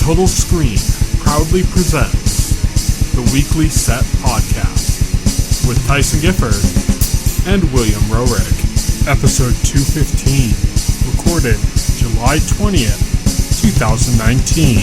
Total Screen proudly presents the Weekly Set Podcast with Tyson Gifford and William Rohrig. Episode 215, recorded July 20th, 2019.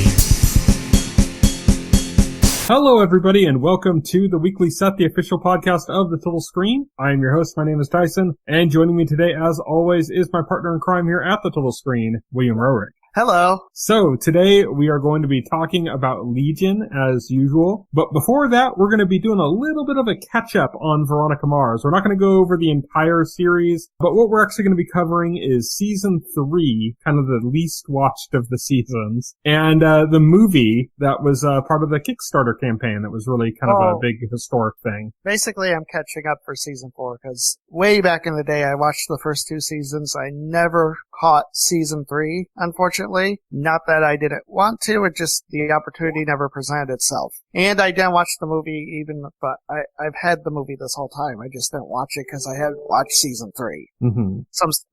Hello, everybody, and welcome to the Weekly Set, the official podcast of the Total Screen. I am your host. My name is Tyson, and joining me today, as always, is my partner in crime here at the Total Screen, William Rohrig. Hello. So today we are going to be talking about Legion as usual. But before that, we're going to be doing a little bit of a catch up on Veronica Mars. We're not going to go over the entire series, but what we're actually going to be covering is season 3, kind of the least watched of the seasons, and the movie that was part of the Kickstarter campaign that was really kind of a big historic thing. Basically, I'm catching up for season 4 because way back in the day, I watched the first 2 seasons. I never caught season 3, unfortunately. Not that I didn't want to, it just the opportunity never presented itself. And I didn't watch the movie but I've had the movie this whole time. I just didn't watch it because I hadn't watched season 3. Mm-hmm.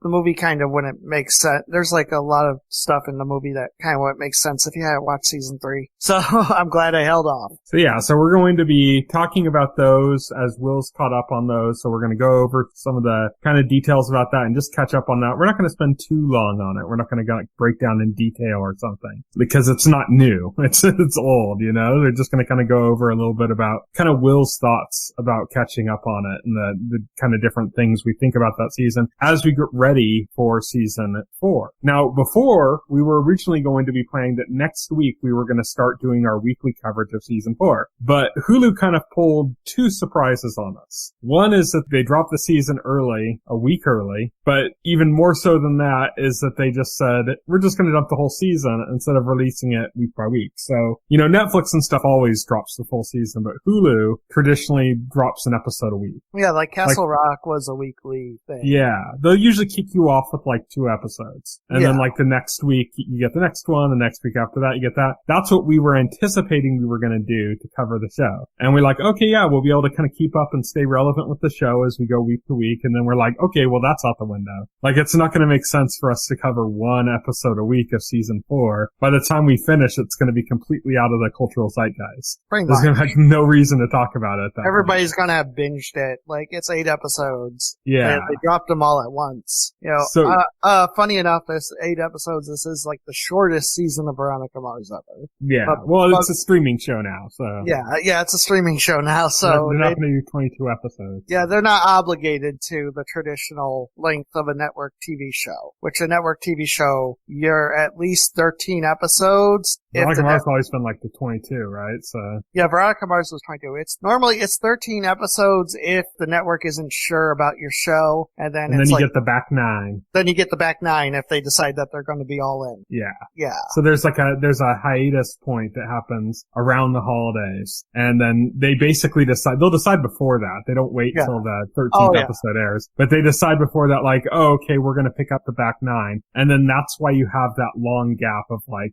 The movie kind of wouldn't make sense. There's like a lot of stuff in the movie that kind of wouldn't make sense if you hadn't watched season 3. So I'm glad I held off. So we're going to be talking about those as Will's caught up on those. So we're going to go over some of the kind of details about that and just catch up on that. We're not going to spend too long on it. We're not going to break down in detail or something because it's not new. It's old, you know. They're just going to kind of go over a little bit about kind of Will's thoughts about catching up on it and the kind of different things we think about that season as we get ready for season 4. Now, before we were originally going to be planning that next week we were going to start doing our weekly coverage of season 4, but Hulu kind of pulled 2 surprises on us. One is that they dropped the season early, a week early, but even more so than that is that they just said, we're just going to dump the whole season instead of releasing it week by week. So, you know, Netflix and stuff always drops the full season, but Hulu traditionally drops an episode a week. Yeah, like Castle Rock was a weekly thing. Yeah, they'll usually kick you off with like 2 episodes. And then like the next week, you get the next one, the next week after that, you get that. That's what we were anticipating we were going to do to cover the show. And we're like, okay, yeah, we'll be able to kind of keep up and stay relevant with the show as we go week to week. And then we're like, okay, well, that's out the window. Like, it's not going to make sense for us to cover 1 episode a week of season 4. By the time we finish, it's going to be completely out of the cultural zeitgeist. There's going to be no reason to talk about it. Everybody's going to have binged it. Like, it's 8 episodes. Yeah. They dropped them all at once. You know, so, funny enough, this 8 episodes, this is like the shortest season of Veronica Mars ever. Yeah. It's a streaming show now, so. Yeah, it's a streaming show now, so. They're not going to do 22 episodes. Yeah, they're not obligated to the traditional length of a network TV show, which a network TV show, you're at least 13 episodes. Veronica Mars always been like the 22, right? So. Yeah, Veronica Mars was 22. It's 13 episodes if the network isn't sure about your show, and then you get the back 9. Then you get the back 9 if they decide that they're going to be all in. Yeah. Yeah. So there's a hiatus point that happens around the holidays, and then they basically they'll decide before that. They don't wait till the 13th episode airs, but they decide before that, like, oh, okay, we're going to pick up the back 9, and then that's why you have that long gap of like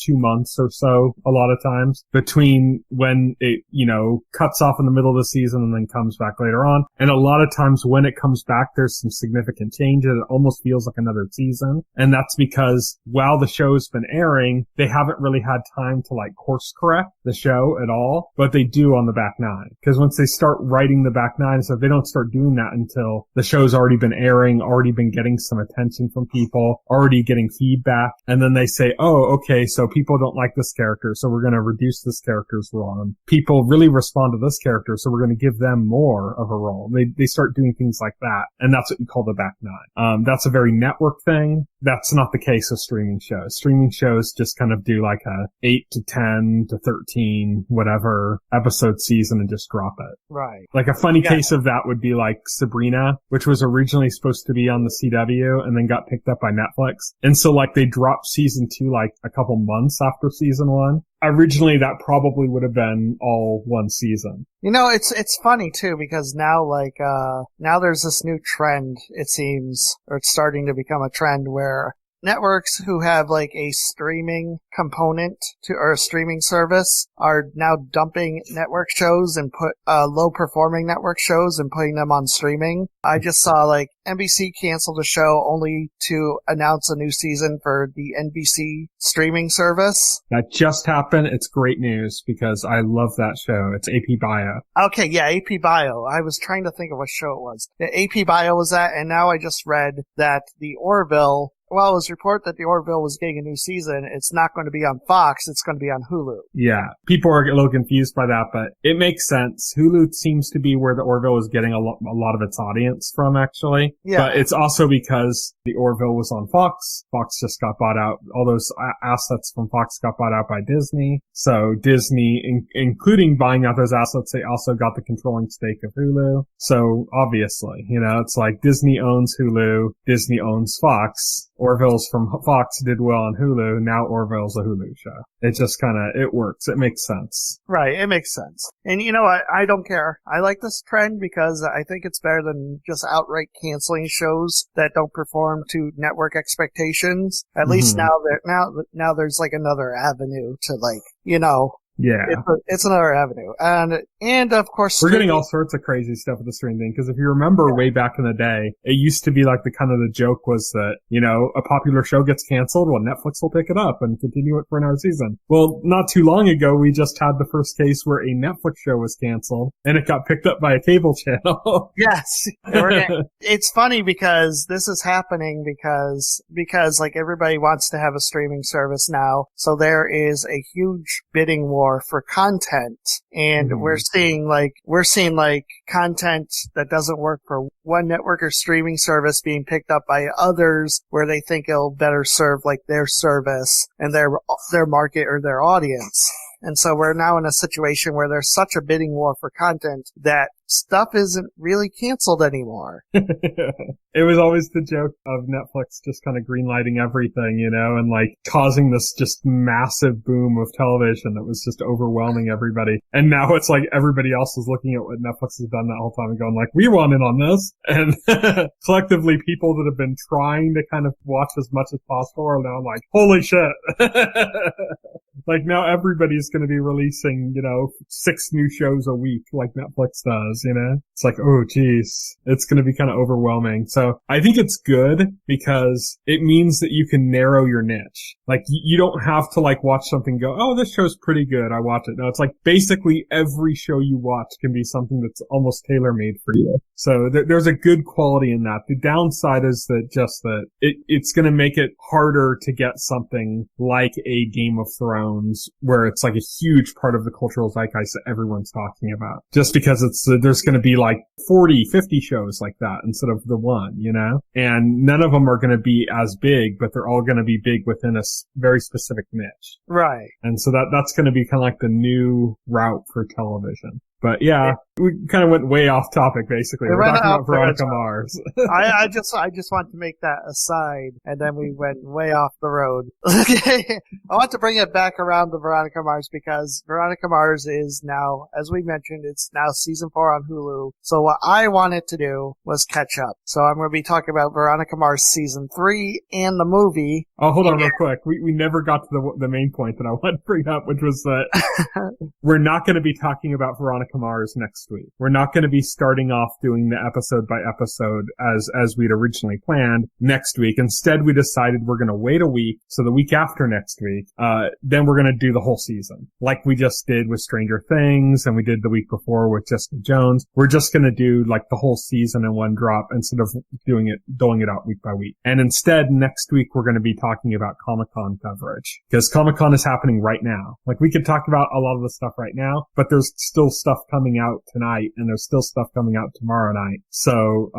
2 months or so a lot of times between when it, you know, cuts off in the middle of the season and then comes back later on. And a lot of times when it comes back, there's some significant changes. It almost feels like another season. And that's because while the show's been airing, they haven't really had time to like course correct the show at all, but they do on the back 9. Because once they start writing the back 9, so they don't start doing that until the show's already been airing, already been getting some attention from people, already getting feedback. And then they say, oh, okay, so people don't like this character, so we're going to reduce this character's role. People really respond to this character, so we're going to give them more of a role. They start doing things like that, and that's what you call the back 9. That's a very network thing. That's not the case with streaming shows. Streaming shows just kind of do like a 8 to 10 to 13, whatever episode season and just drop it. Right. Like a funny case of that would be like Sabrina, which was originally supposed to be on the CW and then got picked up by Netflix. And so like they dropped season 2 like a couple months after season 1. Originally, that probably would have been all one season. You know, it's funny too, because now, now there's this new trend, it seems, or it's starting to become a trend where networks who have like a streaming component to or a streaming service are now dumping network shows and put low performing network shows and putting them on streaming. I just saw like NBC canceled a show only to announce a new season for the NBC streaming service. That just happened. It's great news because I love that show. It's AP Bio. Okay, yeah, AP Bio. I was trying to think of what show it was. The AP Bio was that, and now I just read that the Orville, well, it was reported that the Orville was getting a new season. It's not going to be on Fox. It's going to be on Hulu. Yeah. People are a little confused by that, but it makes sense. Hulu seems to be where the Orville is getting a lot of its audience from, actually. Yeah. But it's also because the Orville was on Fox. Fox just got bought out. All those assets from Fox got bought out by Disney. So Disney, including buying out those assets, they also got the controlling stake of Hulu. So obviously, it's like Disney owns Hulu. Disney owns Fox. Orville's from Fox did well on Hulu. Now Orville's a Hulu show. It just it works. It makes sense. Right. It makes sense. And I don't care. I like this trend because I think it's better than just outright canceling shows that don't perform to network expectations. At least now there's like another avenue to yeah. It's another avenue. And of course, we're getting all sorts of crazy stuff with the stream thing. Cause if you remember way back in the day, it used to be like the joke was that, a popular show gets canceled. Well, Netflix will pick it up and continue it for another season. Well, not too long ago, we just had the first case where a Netflix show was canceled and it got picked up by a cable channel. Yes. It's funny because this is happening because like everybody wants to have a streaming service now. So there is a huge bidding war for content, and we're seeing content that doesn't work for one network or streaming service being picked up by others where they think it'll better serve like their service and their market or their audience. And so we're now in a situation where there's such a bidding war for content that stuff isn't really canceled anymore. It was always the joke of Netflix just kind of greenlighting everything, and causing this just massive boom of television that was just overwhelming everybody. And now it's like everybody else is looking at what Netflix has done that whole time and going like, we want in on this. And collectively people that have been trying to kind of watch as much as possible are now like, holy shit. Like now everybody's going to be releasing, 6 new shows a week like Netflix does, It's like, oh geez, it's going to be kind of overwhelming. So I think it's good because it means that you can narrow your niche. Like you don't have to watch something and go, oh, this show's pretty good. I watch it. No, it's like basically every show you watch can be something that's almost tailor-made for you. So there's a good quality in that. The downside is that it's going to make it harder to get something like a Game of Thrones where it's like a huge part of the cultural zeitgeist that everyone's talking about. Just because there's going to be 40, 50 shows like that instead of the one, and none of them are going to be as big, but they're all going to be big within a very specific niche. Right. And so that's going to be kind of like the new route for television. But yeah, we kind of went way off topic, basically. We're talking about Veronica Mars. I just want to make that aside, and then we went way off the road. Okay. I want to bring it back around to Veronica Mars because Veronica Mars is now, as we mentioned, it's now season 4 on Hulu. So what I wanted to do was catch up. So I'm going to be talking about Veronica Mars season 3 and the movie. Oh, hold on real quick. We never got to the main point that I wanted to bring up, which was that we're not going to be talking about Veronica Mars next week. We're not going to be starting off doing the episode by episode as we'd originally planned next week. Instead, we decided we're going to wait a week. So the week after next week, then we're going to do the whole season like we just did with Stranger Things and we did the week before with Jessica Jones. We're just going to do the whole season in one drop instead of doling it out week by week. And instead, next week, we're going to be talking about Comic-Con coverage because Comic-Con is happening right now. We could talk about a lot of the stuff right now, but there's still stuff coming out tonight and there's still stuff coming out tomorrow night. So,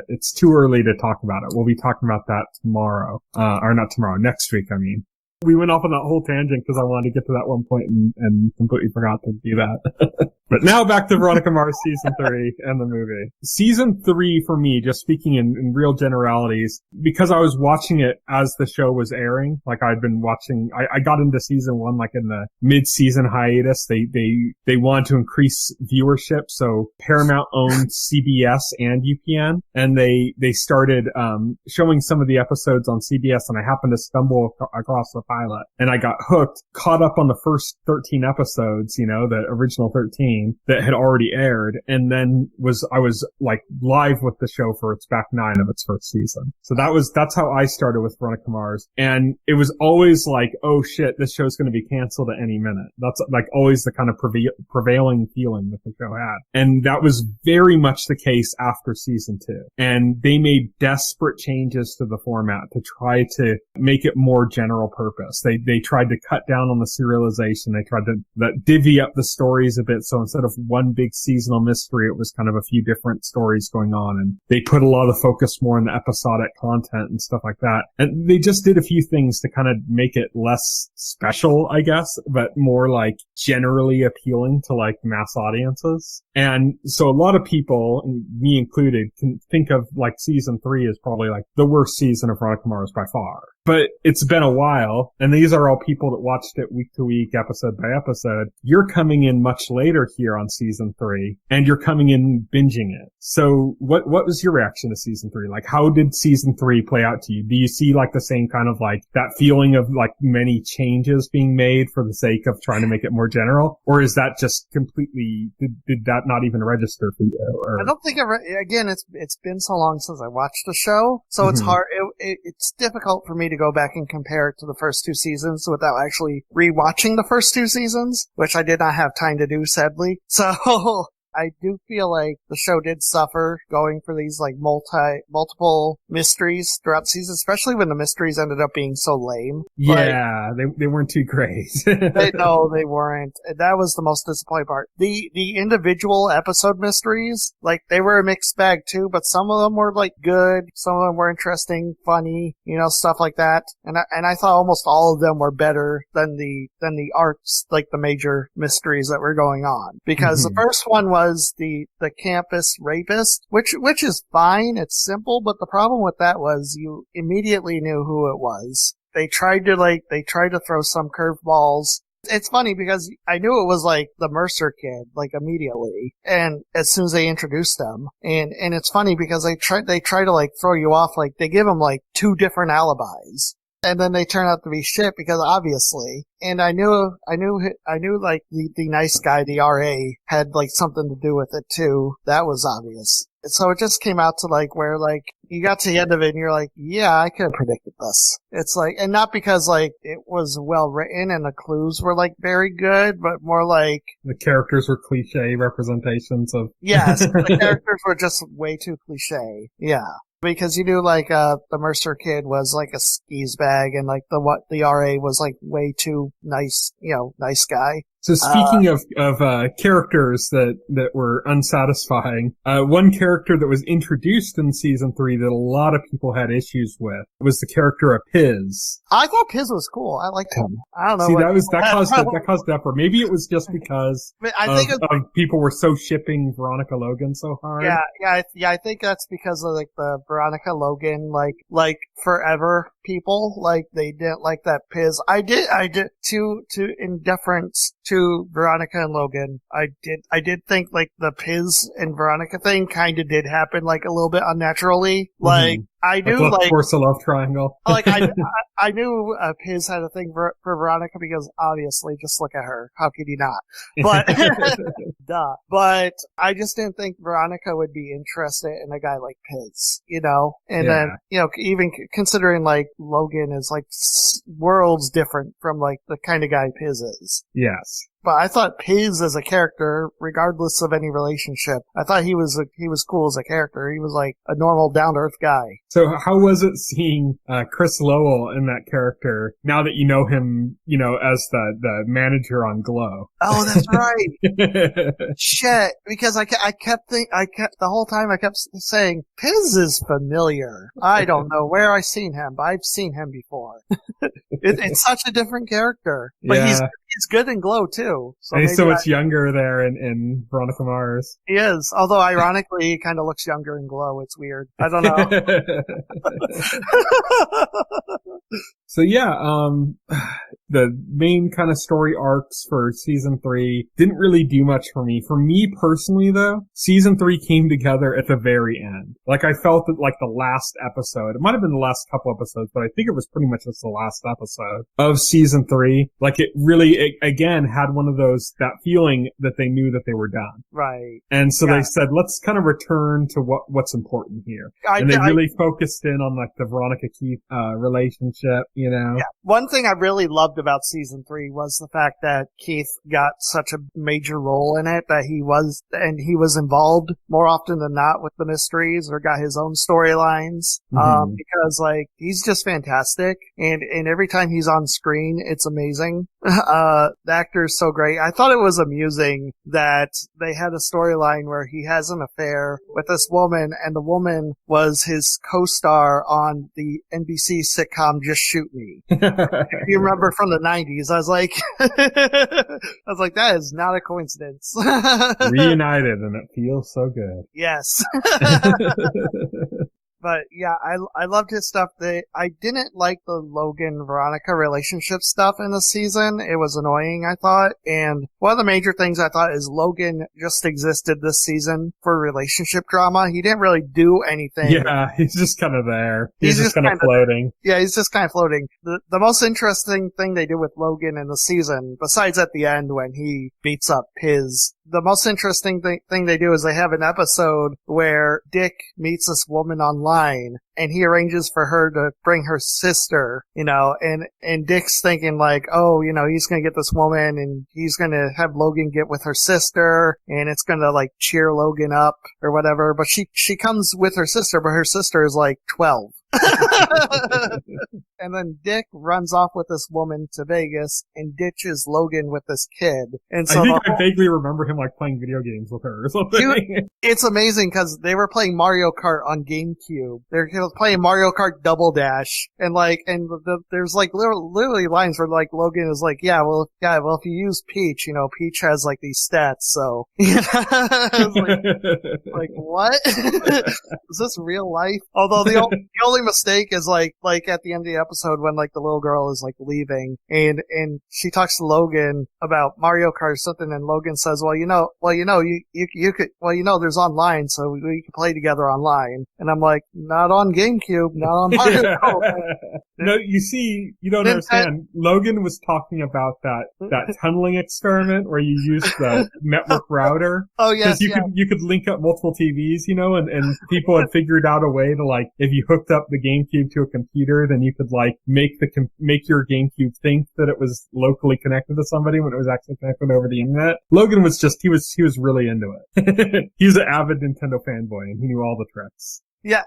it's too early to talk about it. We'll be talking about that tomorrow. Or not tomorrow, next week, I mean. We went off on that whole tangent because I wanted to get to that one point and completely forgot to do that. But now back to Veronica Mars season 3 and the movie. Season 3 for me, just speaking in real generalities, because I was watching it as the show was airing, like I'd been watching, I got into season 1 like in the mid-season hiatus. They wanted to increase viewership, so Paramount owned CBS and UPN, and they started showing some of the episodes on CBS, and I happened to stumble across the pilot, and I got hooked, caught up on the first 13 episodes, the original 13 that had already aired, and then I was like live with the show for its back 9 of its first season. So that's how I started with Veronica Mars, and it was always like, oh shit, this show's going to be canceled at any minute. That's like always the kind of prevailing feeling that the show had, and that was very much the case after season 2. And they made desperate changes to the format to try to make it more general purpose. They tried to cut down on the serialization. They tried to divvy up the stories a bit, so instead of one big seasonal mystery, it was kind of a few different stories going on, and they put a lot of focus more on the episodic content and stuff like that. And they just did a few things to kind of make it less special, I guess, but more like generally appealing to like mass audiences. And so a lot of people, me included, can think of like season 3 as probably like the worst season of Veronica Mars by far. But it's been a while, and these are all people that watched it week to week, episode by episode. You're coming in much later here on season 3, and you're coming in binging it. So what was your reaction to season 3? Like, how did season 3 play out to you? Do you see like the same kind of like that feeling of like many changes being made for the sake of trying to make it more general? Or is that just completely, did that not even register for you? Or? I don't think again, it's been so long since I watched the show, so it's hard, it's difficult for me to go back and compare it to the first 2 seasons without actually rewatching the first 2 seasons, which I did not have time to do, sadly. So I do feel like the show did suffer going for these like multiple mysteries throughout the season, especially when the mysteries ended up being so lame. Yeah, like, they weren't too great. No, they weren't. That was the most disappointing part. The individual episode mysteries, like they were a mixed bag too, but some of them were like good, some of them were interesting, funny, stuff like that. And I thought almost all of them were better than the arcs, like the major mysteries that were going on. Because the first one was the campus rapist, which is fine. It's simple, but the problem with that was you immediately knew who it was. They tried to throw some curveballs. It's funny because I knew it was like the Mercer kid, like immediately. And as soon as they introduced them, and it's funny because they try to like throw you off, like they give them like 2 different alibis. And then they turn out to be shit because obviously, and I knew like the nice guy, the RA, had like something to do with it too. That was obvious. So it just came out to like where like you got to the end of it and you're like, yeah, I could have predicted this. It's like, and not because like it was well written and the clues were like very good, but more like the characters were cliche representations of. Yes, the characters were just way too cliche. Yeah. Because you knew like the Mercer kid was like a skis bag, and like the RA was like way too nice, nice guy. So speaking of characters that were unsatisfying, one character that was introduced in season 3 that a lot of people had issues with was the character of Piz. I thought Piz was cool. I liked him. I don't know. See, that caused effort. Maybe it was just because of people were so shipping Veronica Logan so hard. Yeah. I think that's because of like the Veronica Logan like forever people, like they didn't like that Piz. I did to in deference to Veronica and Logan, I did think like the Piz and Veronica thing kind of did happen like a little bit unnaturally. Like I knew like of course a love triangle. Like I knew Piz had a thing for Veronica because obviously just look at her. How could you not? But duh. But I just didn't think Veronica would be interested in a guy like Piz, And then even considering like Logan is like worlds different from like the kind of guy Piz is. Yes. But I thought Piz as a character, regardless of any relationship, I thought he was cool as a character. He was like a normal, down-to-earth guy. So how was it seeing Chris Lowell in that character now that you know him, as the manager on Glow? Oh, that's right. Shit, because I kept the whole time I kept saying Piz is familiar. I don't know where I've seen him, but I've seen him before. It's such a different character. But he's good in Glow, too. So and he's so much younger there in Veronica Mars. He is. Although, ironically, he kind of looks younger in Glow. It's weird. I don't know. So yeah, the main kind of story arcs for season 3 didn't really do much for me. For me personally though, season 3 came together at the very end. Like I felt that like the last episode, it might have been the last couple episodes, but I think it was pretty much just the last episode of season 3. Like it really, again, had one of those, that feeling that they knew that they were done. Right. And so they said, let's kind of return to what's important here. And they really focused in on like the Veronica Keith, relationship. You know? Yeah. One thing I really loved about season 3 was the fact that Keith got such a major role in it, that he was involved more often than not with the mysteries or got his own storylines. Because like, he's just fantastic. And every time he's on screen, it's amazing. The actor is so great. I thought it was amusing that they had a storyline where he has an affair with this woman, and the woman was his co-star on the NBC sitcom Just Shoot Me. If you remember from the 90s, I was like, that is not a coincidence. Reunited, and it feels so good. Yes. But yeah, I loved his stuff. I didn't like the Logan-Veronica relationship stuff in the season. It was annoying, I thought. And one of the major things I thought is Logan just existed this season for relationship drama. He didn't really do anything. Yeah, he's just kind of there. He's just kind of floating. Yeah, he's just kind of floating. The most interesting thing they do with Logan in the season, besides at the end when he beats up Piz, the most interesting thing they do is they have an episode where Dick meets this woman online, and he arranges for her to bring her sister, you know, and Dick's thinking like, oh, you know, he's gonna get this woman and he's gonna have Logan get with her sister, and it's gonna like cheer Logan up or whatever, but she comes with her sister, but her sister is like 12. And then Dick runs off with this woman to Vegas and ditches Logan with this kid. And so I vaguely remember him like playing video games with her or something. It's amazing because they were playing Mario Kart on GameCube. They're playing Mario Kart Double Dash, and there's like literally lines where like Logan is like, well, if you use Peach, you know, Peach has like these stats, so you know, like what? Is this real life? Although the only mistake is like at the end of the episode when like the little girl is like leaving and she talks to Logan about Mario Kart or something, and Logan says, you could there's online, so we can play together online. And I'm like, not on GameCube, not on Mario Kart. No, you see, you don't understand. Logan was talking about that tunneling experiment where you used the network router. Oh yes, because you could link up multiple TVs, you know, and people had figured out a way to like, if you hooked up the GameCube to a computer, then you could like make your GameCube think that it was locally connected to somebody when it was actually connected over the internet. Logan was he was really into it. He was an avid Nintendo fanboy and he knew all the tricks. Yeah.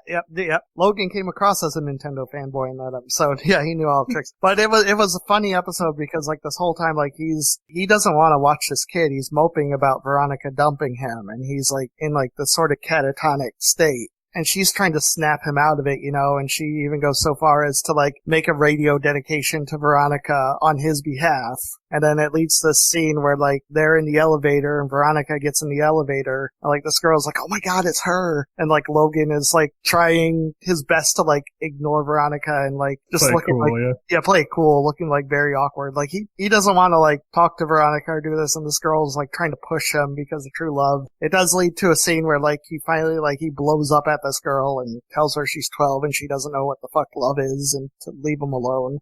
Logan came across as a Nintendo fanboy in that episode. Yeah, he knew all the tricks. But it was a funny episode because like this whole time, like he doesn't want to watch this kid. He's moping about Veronica dumping him, and he's like in like this sort of catatonic state. And she's trying to snap him out of it, you know, and she even goes so far as to like make a radio dedication to Veronica on his behalf. And then it leads to this scene where like they're in the elevator and Veronica gets in the elevator. And like this girl's like, oh my God, it's her. And like Logan is like trying his best to like ignore Veronica and like just play looking cool, like, play it cool, looking like very awkward. Like he doesn't want to like talk to Veronica or do this. And this girl's like trying to push him because of true love. It does lead to a scene where like he finally like he blows up at this girl and tells her she's 12 and she doesn't know what the fuck love is and to leave him alone.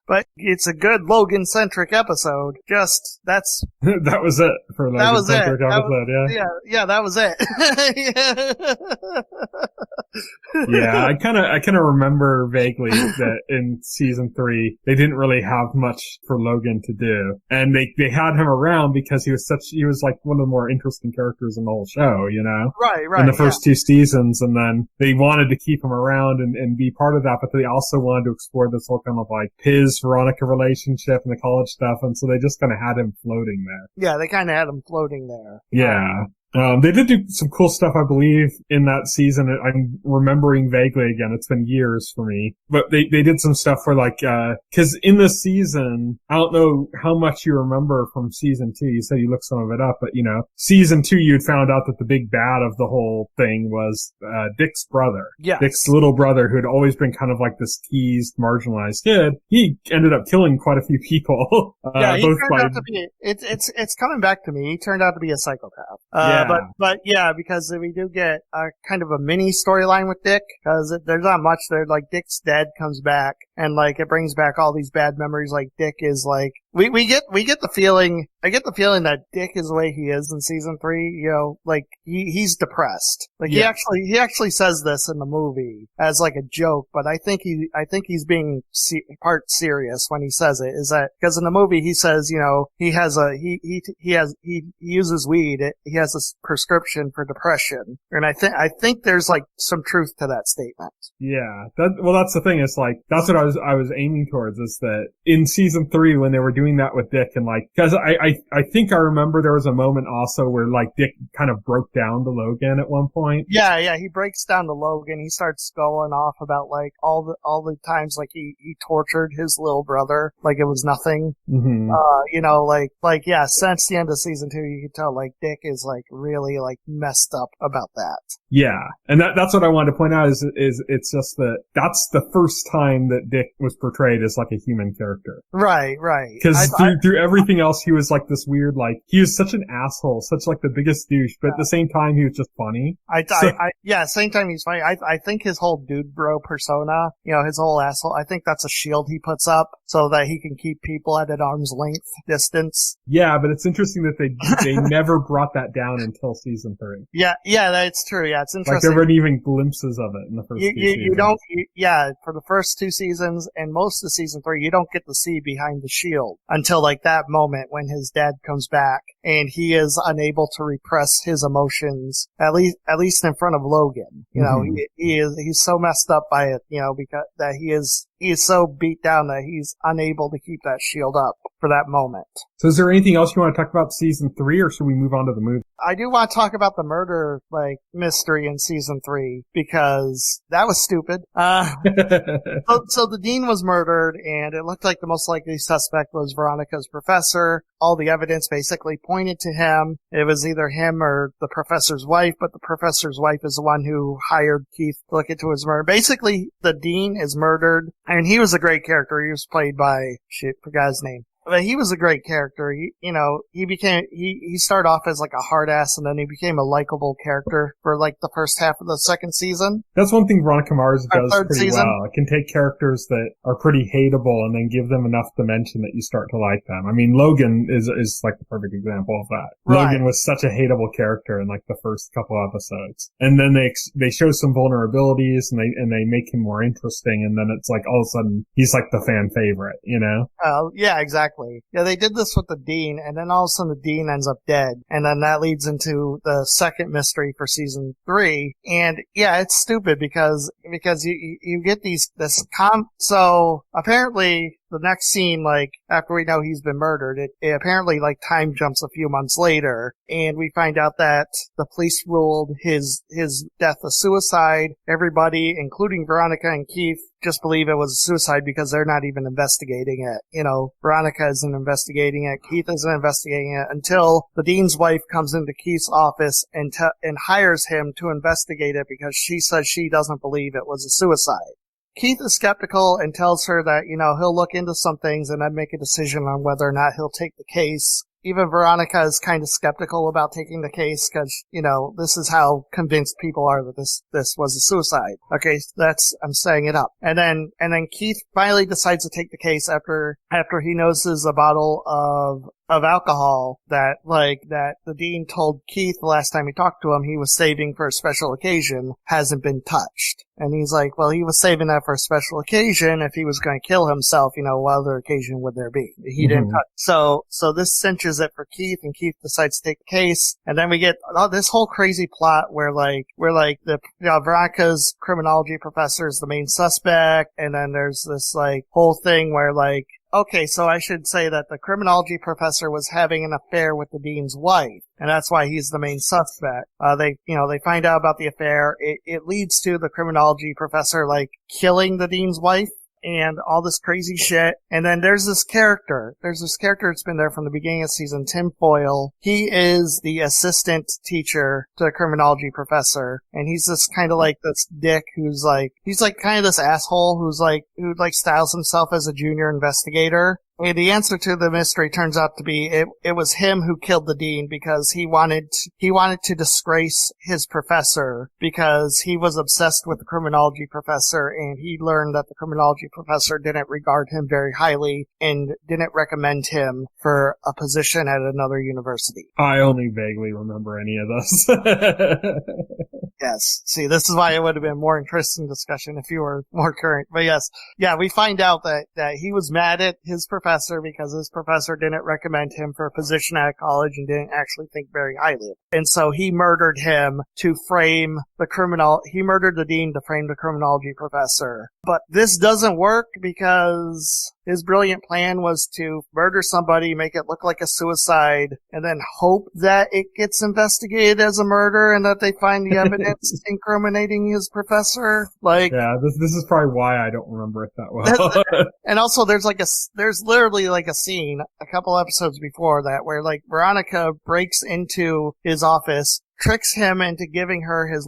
But it's a good Logan-centric episode. Just that's that was it for Logan-centric episode. Yeah, that was it. Yeah, I kind of remember vaguely that in season 3 they didn't really have much for Logan to do, and they had him around because he was like one of the more interesting characters in the whole show, you know? Right. In the first 2 seasons, and then they wanted to keep him around and be part of that, but they also wanted to explore this whole kind of like Piz Veronica relationship and the college stuff, and so they just kind of had him floating there. Yeah, they kind of had him floating there. Yeah. They did do some cool stuff, I believe, in that season. I'm remembering vaguely again. It's been years for me. But they did some stuff where like, cause in the season, I don't know how much you remember from season 2. You said you looked some of it up, but season 2, you'd found out that the big bad of the whole thing was, Dick's brother. Yeah. Dick's little brother, who had always been kind of like this teased, marginalized kid. He ended up killing quite a few people. Yeah, he turned out to be, it's coming back to me. He turned out to be a psychopath. But yeah, because we do get a kind of a mini storyline with Dick, because there's not much there. Like, Dick's dead comes back, and like, it brings back all these bad memories. Like, Dick is like, we get the feeling, I get the feeling that Dick is the way he is in season 3, like, he's depressed. Like, he actually says this in the movie as like a joke, but I think he's being part serious when he says it, is that, because in the movie he says, he uses weed, he has a prescription for depression, and I think there's like some truth to that statement. Yeah, that's the thing. It's like, that's what I was aiming towards, is that in season 3 when they were doing that with Dick, and like, cause I think I remember there was a moment also where like Dick kind of broke down to Logan at one point. Yeah, he breaks down to Logan. He starts going off about like all the times like he tortured his little brother like it was nothing. Mm-hmm. Since the end of season 2, you can tell like Dick is like really like messed up about that. Yeah, and that's what I wanted to point out is it's just that that's the first time that Dick was portrayed as like a human character. Right. Because through everything else, he was like this weird, like, he was such an asshole, such like the biggest douche, but at the same time, he was just funny. Same time he's funny. I think his whole dude bro persona, his whole asshole, I think that's a shield he puts up so that he can keep people at an arm's length distance. Yeah, but it's interesting that they never brought that down until season 3. Yeah, that's true. Yeah, it's interesting. Like, there weren't even glimpses of it in the first two seasons. You don't, for the first 2 seasons and most of season 3, you don't get to see behind the shield until like that moment when his dad comes back and he is unable to repress his emotions, at least in front of Logan. He's so messed up by it, because that he is so beat down that he's unable to keep that shield up for that moment. So is there anything else you want to talk about season 3, or should we move on to the movie? I do want to talk about the murder, like, mystery in season 3, because that was stupid. So the dean was murdered, and it looked like the most likely suspect was Veronica's professor. All the evidence basically pointed to him. It was either him or the professor's wife, but the professor's wife is the one who hired Keith to look into his murder. Basically, the dean is murdered, and he was a great character. He was played by, forgot his name. But he was a great character. He started off as like a hard ass, and then he became a likable character for like the first half of the second season. That's one thing Veronica Mars does pretty well. It can take characters that are pretty hateable and then give them enough dimension that you start to like them. I mean, Logan is like the perfect example of that. Right. Logan was such a hateable character in like the first couple episodes, and then they show some vulnerabilities and they make him more interesting, and then it's like all of a sudden he's like the fan favorite, Yeah, exactly. Yeah, they did this with the dean, and then all of a sudden the dean ends up dead, and then that leads into the second mystery for season 3. And yeah, it's stupid because you get so apparently the next scene, like, after we know he's been murdered, it apparently, like, time jumps a few months later, and we find out that the police ruled his death a suicide. Everybody, including Veronica and Keith, just believe it was a suicide because they're not even investigating it. Veronica isn't investigating it, Keith isn't investigating it, until the dean's wife comes into Keith's office and hires him to investigate it because she says she doesn't believe it was a suicide. Keith is skeptical and tells her that, he'll look into some things and then make a decision on whether or not he'll take the case. Even Veronica is kind of skeptical about taking the case because, this is how convinced people are that this was a suicide. Okay, I'm saying it up. And then Keith finally decides to take the case after he notices a bottle of alcohol that the dean told Keith the last time he talked to him he was saving for a special occasion hasn't been touched. And he's like, well, he was saving that for a special occasion. If he was going to kill himself, what other occasion would there be? He didn't touch. So this cinches it for Keith, and Keith decides to take the case. And then we get this whole crazy plot where Veronica's criminology professor is the main suspect. And then there's this whole thing where okay, so I should say that the criminology professor was having an affair with the dean's wife, and that's why he's the main suspect. They find out about the affair. It leads to the criminology professor, like, killing the dean's wife and all this crazy shit. And then there's this character that's been there from the beginning of season, Tim Foyle. He is the assistant teacher to the criminology professor, and he's this kind of like this dick he's like kind of this asshole who styles himself as a junior investigator. And the answer to the mystery turns out to be it was him who killed the dean because he wanted to disgrace his professor because he was obsessed with the criminology professor, and he learned that the criminology professor didn't regard him very highly and didn't recommend him for a position at another university. I only vaguely remember any of this. Yes. See, this is why it would have been a more interesting discussion if you were more current. But yes. Yeah, we find out that he was mad at his professor because his professor didn't recommend him for a position at a college and didn't actually think very highly of him. And so he murdered him to frame he murdered the dean to frame the criminology professor. But this doesn't work because his brilliant plan was to murder somebody, make it look like a suicide, and then hope that it gets investigated as a murder and that they find the evidence incriminating his professor. Like, yeah, this is probably why I don't remember it that well. And also, there's literally like a scene a couple episodes before that where like Veronica breaks into his office, tricks him into giving her his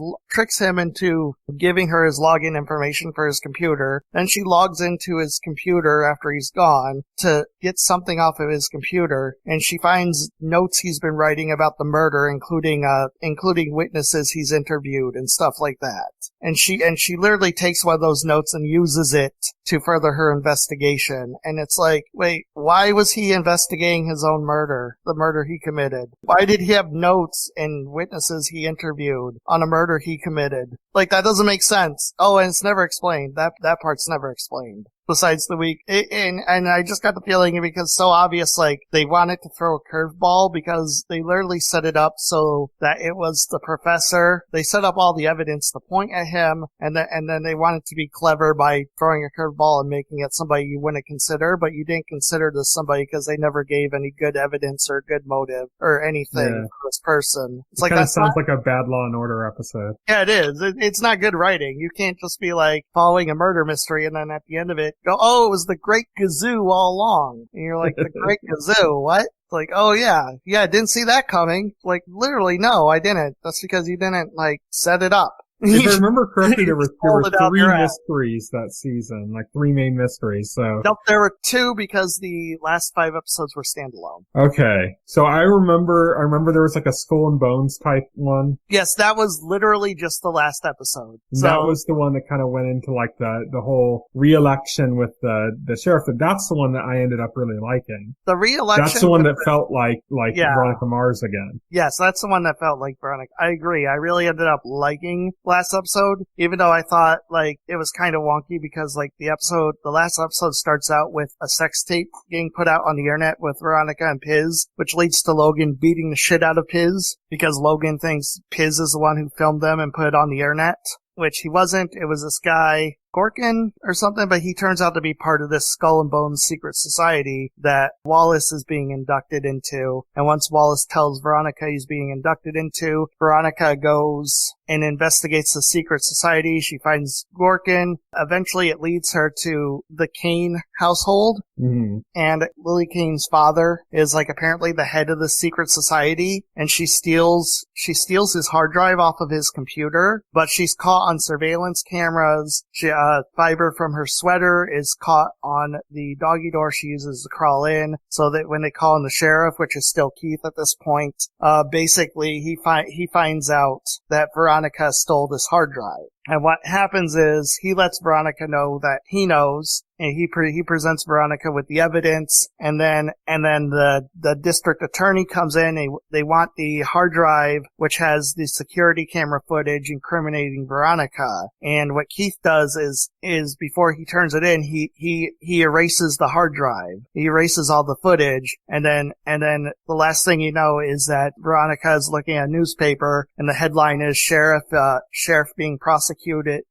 login information for his computer. Then she logs into his computer after he's gone to get something off of his computer, and she finds notes he's been writing about the murder, including witnesses he's interviewed and stuff like that. And she literally takes one of those notes and uses it to further her investigation. And it's like, wait, why was he investigating his own murder, the murder he committed? Why did he have notes and witnesses he interviewed on a murder he committed? Like, that doesn't make sense. Oh, and it's never explained. That part's never explained. Besides the week, and I just got the feeling because it's so obvious, like, they wanted to throw a curveball because they literally set it up so that it was the professor. They set up all the evidence to point at him, and then they wanted to be clever by throwing a curveball and making it somebody you wouldn't consider, but you didn't consider this somebody because they never gave any good evidence or good motive or anything for this person. It's like, that sounds like a bad Law and Order episode. Yeah, it is. It's not good writing. You can't just be like following a murder mystery and then at the end of it go, oh, it was the Great Gazoo all along. And you're like, the Great Gazoo? What? Like, oh yeah, I didn't see that coming. Like, literally, no, I didn't. That's because you didn't, like, set it up. If I remember correctly, there were 3 mysteries that season, like 3 main mysteries, so. Nope, there were 2 because the last 5 episodes were standalone. Okay. So I remember there was like a Skull and Bones type one. Yes, that was literally just the last episode. So, that was the one that kind of went into like the whole re-election with the sheriff. That's the one that I ended up really liking. The re-election. That's the one that felt like Veronica Mars again. Yes, that's the one that felt like Veronica. I agree. I really ended up liking last episode, even though I thought like it was kind of wonky because like the last episode starts out with a sex tape getting put out on the internet with Veronica and Piz, which leads to Logan beating the shit out of Piz because Logan thinks Piz is the one who filmed them and put it on the internet, which he wasn't. It was this guy Gorkin or something, but he turns out to be part of this Skull and Bones secret society that Wallace is being inducted into. And once Wallace tells Veronica he's being inducted into, Veronica goes and investigates the secret society. She finds Gorkin. Eventually it leads her to the Kane household. Mm-hmm. And Lily Kane's father is like apparently the head of the secret society, and she steals his hard drive off of his computer, but she's caught on surveillance cameras. Fiber from her sweater is caught on the doggy door she uses to crawl in, so that when they call in the sheriff, which is still Keith at this point, basically he finds out that Veronica stole this hard drive. And what happens is he lets Veronica know that he knows, and he presents Veronica with the evidence, and then the district attorney comes in. They want the hard drive, which has the security camera footage incriminating Veronica. And what Keith does is before he turns it in, he erases the hard drive. He erases all the footage, and then the last thing you know is that Veronica is looking at a newspaper, and the headline is sheriff being prosecuted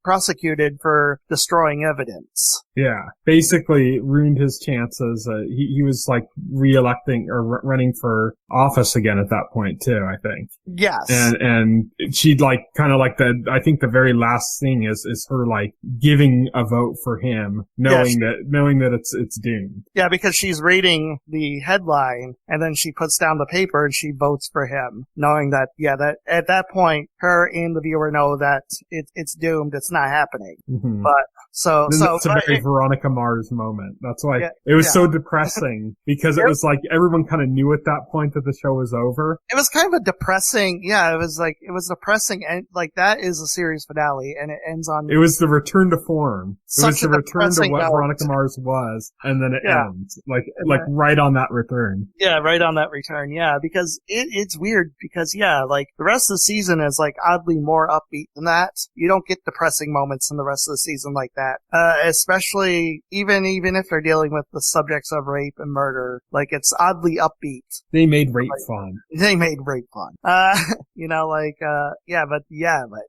prosecuted for destroying evidence. Yeah, basically ruined his chances. He was like re-electing or running for office again at that point too, I think. Yes. And she'd like kind of like I think the very last thing is her like giving a vote for him, knowing that it's doomed. Yeah, because she's reading the headline and then she puts down the paper and she votes for him, knowing that that at that point her and the viewer know that it's doomed, it's not happening. Mm-hmm. But it's a very Veronica Mars moment. That's why it was so depressing because it was like everyone kind of knew at that point that the show was over. It was kind of a depressing, it was depressing, and like that is a series finale, and it ends on. It was the return to form. It was the return to what note. Veronica Mars was, and then it ends like right on that return. Yeah, right on that return. Yeah, because it's weird because like the rest of the season is like oddly more upbeat than that. You don't get depressing moments in the rest of the season like that. Especially even if they're dealing with the subjects of rape and murder, like it's oddly upbeat. They made rape fun. They made rape fun. But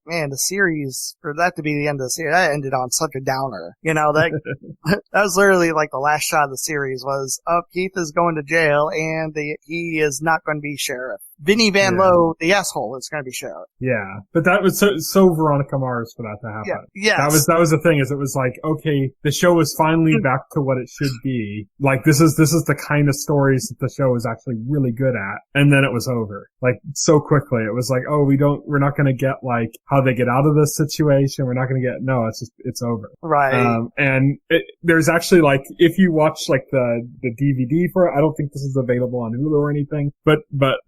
man, the series, for that to be the end of the series, that ended on such a downer. That that was literally like the last shot of the series was, Keith is going to jail and he is not going to be sheriff. Vinnie Van Lowe, the asshole, is going to be sheriff. Yeah, but that was so Veronica Mars for that to happen. Yeah, that was the thing. Is it was like, okay, the show is finally back to what it should be. Like this is the kind of stories that the show is actually really good at, and then it was over. Like so quickly, it was like, oh, we're not going to get like how they get out of this situation. We're not going to get it's over. Right. And there's actually like if you watch like the DVD for it, I don't think this is available on Hulu or anything, but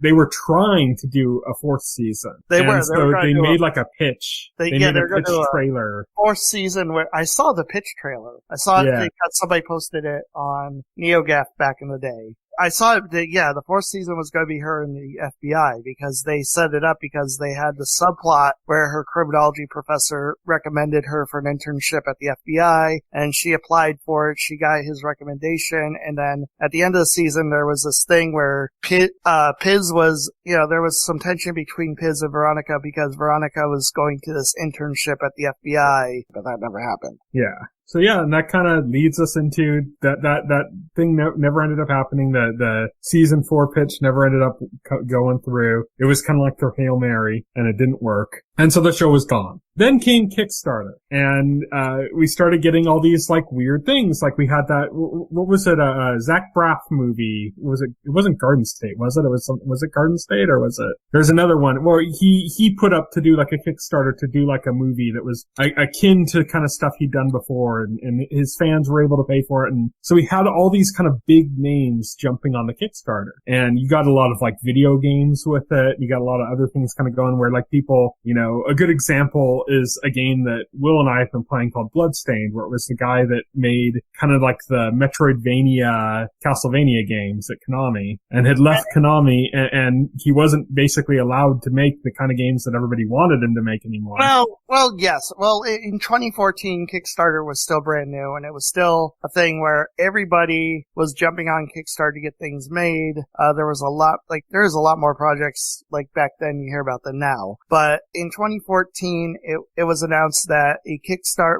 they were trying to do a fourth season. They made like a pitch. They made a pitch trailer. Fourth season where I saw the pitch trailer. I saw it. Somebody posted it on NeoGAF back in the day. I saw it, the fourth season was going to be her in the FBI because they set it up because they had the subplot where her criminology professor recommended her for an internship at the FBI and she applied for it. She got his recommendation. And then at the end of the season, there was this thing where Piz was, there was some tension between Piz and Veronica because Veronica was going to this internship at the FBI, but that never happened. Yeah. So and that kind of leads us into that thing never ended up happening. The season 4 pitch never ended up going through. It was kind of like their Hail Mary and it didn't work. And so the show was gone. Then came Kickstarter and, we started getting all these like weird things. Like we had that, what was it? Zach Braff movie. It wasn't Garden State, was it? Was it Garden State or was it? There's another one where he put up to do like a Kickstarter to do like a movie that was akin to kind of stuff he'd done before and his fans were able to pay for it. And so we had all these kind of big names jumping on the Kickstarter and you got a lot of like video games with it. You got a lot of other things kind of going where like people, a good example is a game that Will and I have been playing called Bloodstained, where it was the guy that made kind of like the Metroidvania, Castlevania games at Konami and had left Konami and he wasn't basically allowed to make the kind of games that everybody wanted him to make anymore. Well, yes. Well, in 2014, Kickstarter was still brand new and it was still a thing where everybody was jumping on Kickstarter to get things made. There's a lot more projects like back then you hear about than now. But in 2014, it was announced that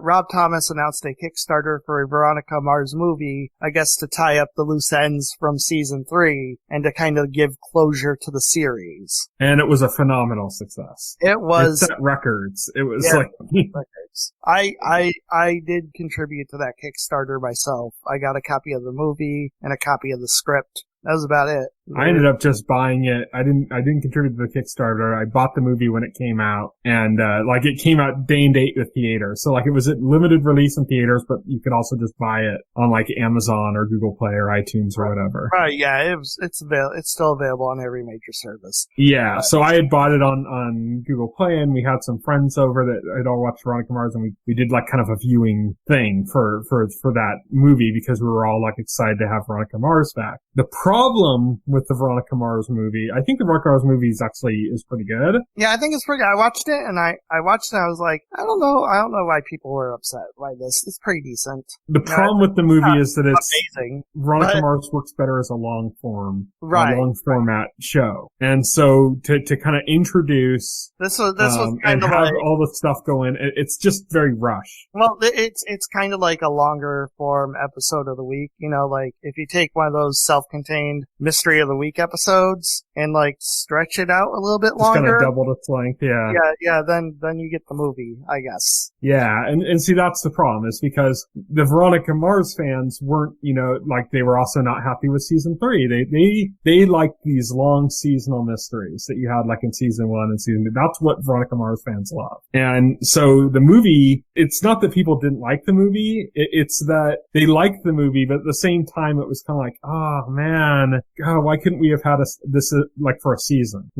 Rob Thomas announced a Kickstarter for a Veronica Mars movie, I guess to tie up the loose ends from season 3 and to kind of give closure to the series. And it was a phenomenal success. It was. It set records. It was records. I did contribute to that Kickstarter myself. I got a copy of the movie and a copy of the script. That was about it. I ended up just buying it. I didn't contribute to the Kickstarter. I bought the movie when it came out and, it came out day and date with theaters. So it was a limited release in theaters, but you could also just buy it on Amazon or Google Play or iTunes or whatever. Right. Yeah. It's still available on every major service. Yeah. So I had bought it on Google Play and we had some friends over that had all watched Veronica Mars and we did kind of a viewing thing for that movie because we were all excited to have Veronica Mars back. The problem with the Veronica Mars movie. I think the Veronica Mars movie is pretty good. Yeah, I think it's pretty good. I watched it and I was like, I don't know why people were upset by this. It's pretty decent. The problem with the movie is that it's amazing. Veronica Mars works better as a long format show. And so to kind of introduce this was kind of have all the stuff go in, it's just very rushed. Well, it's kind of like a longer form episode of the week. You know, like if you take one of those self-contained mystery of the week episodes and like stretch it out a little bit longer. Just kind of double its length, yeah. Yeah, then you get the movie, I guess. Yeah, and see, that's the problem, is because the Veronica Mars fans weren't, like they were also not happy with season 3. They liked these long seasonal mysteries that you had like in season 1 and season 2. That's what Veronica Mars fans love. And so the movie, it's not that people didn't like the movie, it's that they liked the movie, but at the same time it was kind of like, oh man, God, why couldn't we have had this like for a season,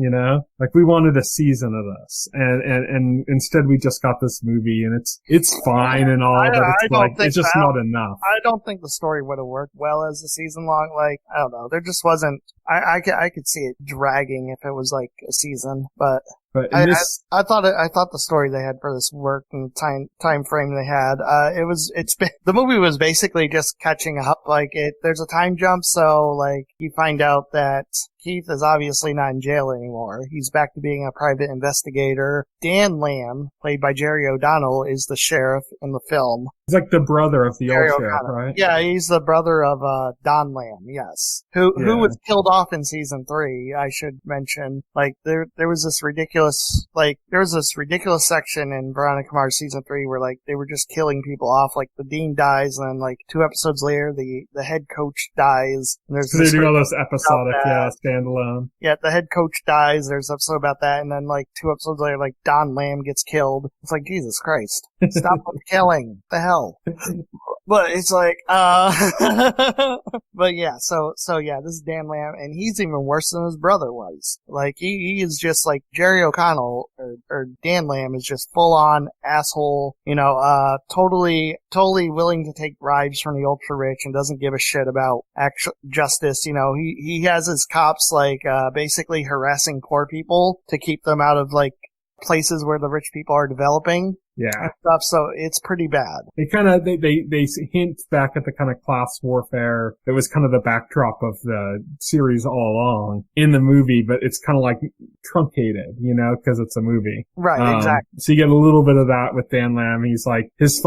Like we wanted a season of this, and instead we just got this movie, and it's fine and all, but it's just not enough. I don't think the story would have worked well as a season long. Like, I don't know, there just wasn't. I could see it dragging if it was like a season, but I thought the story they had for this worked and the time frame they had. The movie was basically just catching up. Like there's a time jump, so like you find out that Keith is obviously not in jail anymore. He's back to being a private investigator. Dan Lamb, played by Jerry O'Donnell, is the sheriff in the film. He's like the brother of the old sheriff, right? Yeah, he's the brother of Don Lamb, yes. Who was killed off in season 3, I should mention. Like there was this ridiculous section in Veronica Mars season 3 where like they were just killing people off. Like the dean dies, and then like 2 episodes later the head coach dies. And there's they do all those episodic, standalone. Yeah, the head coach dies. There's an episode about that, and then like 2 episodes later, like Don Lamb gets killed. It's like, Jesus Christ, stop the killing! The hell. But it's like, but yeah, so yeah, this is Dan Lamb, and he's even worse than his brother was. Like he is just like Jerry O'Connell or Dan Lamb is just full on asshole. Totally willing to take bribes from the ultra rich and doesn't give a shit about actual justice. He has his cops like basically harassing poor people to keep them out of like places where the rich people are developing. Yeah. And stuff, so it's pretty bad. They hint back at the kind of class warfare that was kind of the backdrop of the series all along in the movie, but it's kind of like truncated, because it's a movie. Right, exactly. So you get a little bit of that with Dan Lamb. He's like, his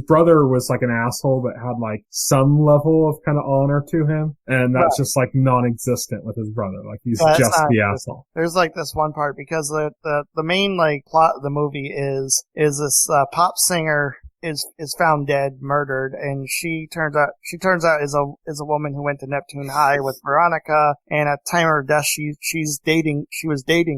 brother was like an asshole but had like some level of kind of honor to him, and that's just like non-existent with his brother. Like he's just the asshole. There's like this one part because the main like plot of the movie is this pop singer is found dead, murdered, and she turns out is a woman who went to Neptune High with Veronica, and at the time of her death she was dating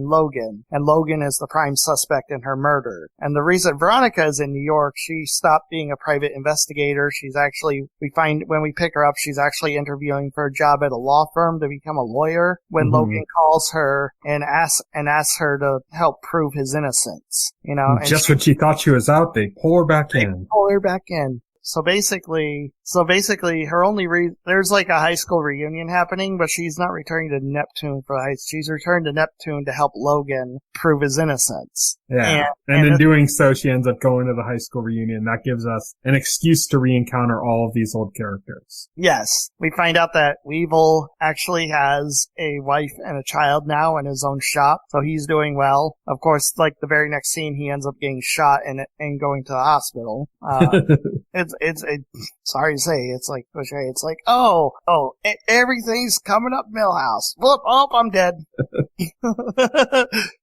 Logan, and Logan is the prime suspect in her murder. And the reason Veronica is in New York, she stopped being a private investigator. When we pick her up, she's actually interviewing for a job at a law firm to become a lawyer when Logan calls her and asks her to help prove his innocence. And just when she thought she was out, they pull her back in. Pull her back in. So basically, her only there's like a high school reunion happening, but she's not returning to Neptune she's returned to Neptune to help Logan prove his innocence. Yeah. And in doing so, she ends up going to the high school reunion. That gives us an excuse to re-encounter all of these old characters. Yes. We find out that Weevil actually has a wife and a child now in his own shop, so he's doing well. Of course, like the very next scene, he ends up getting shot and going to the hospital. It's sorry to say, it's like cliche. It's like, everything's coming up Millhouse. Whoop, I'm dead.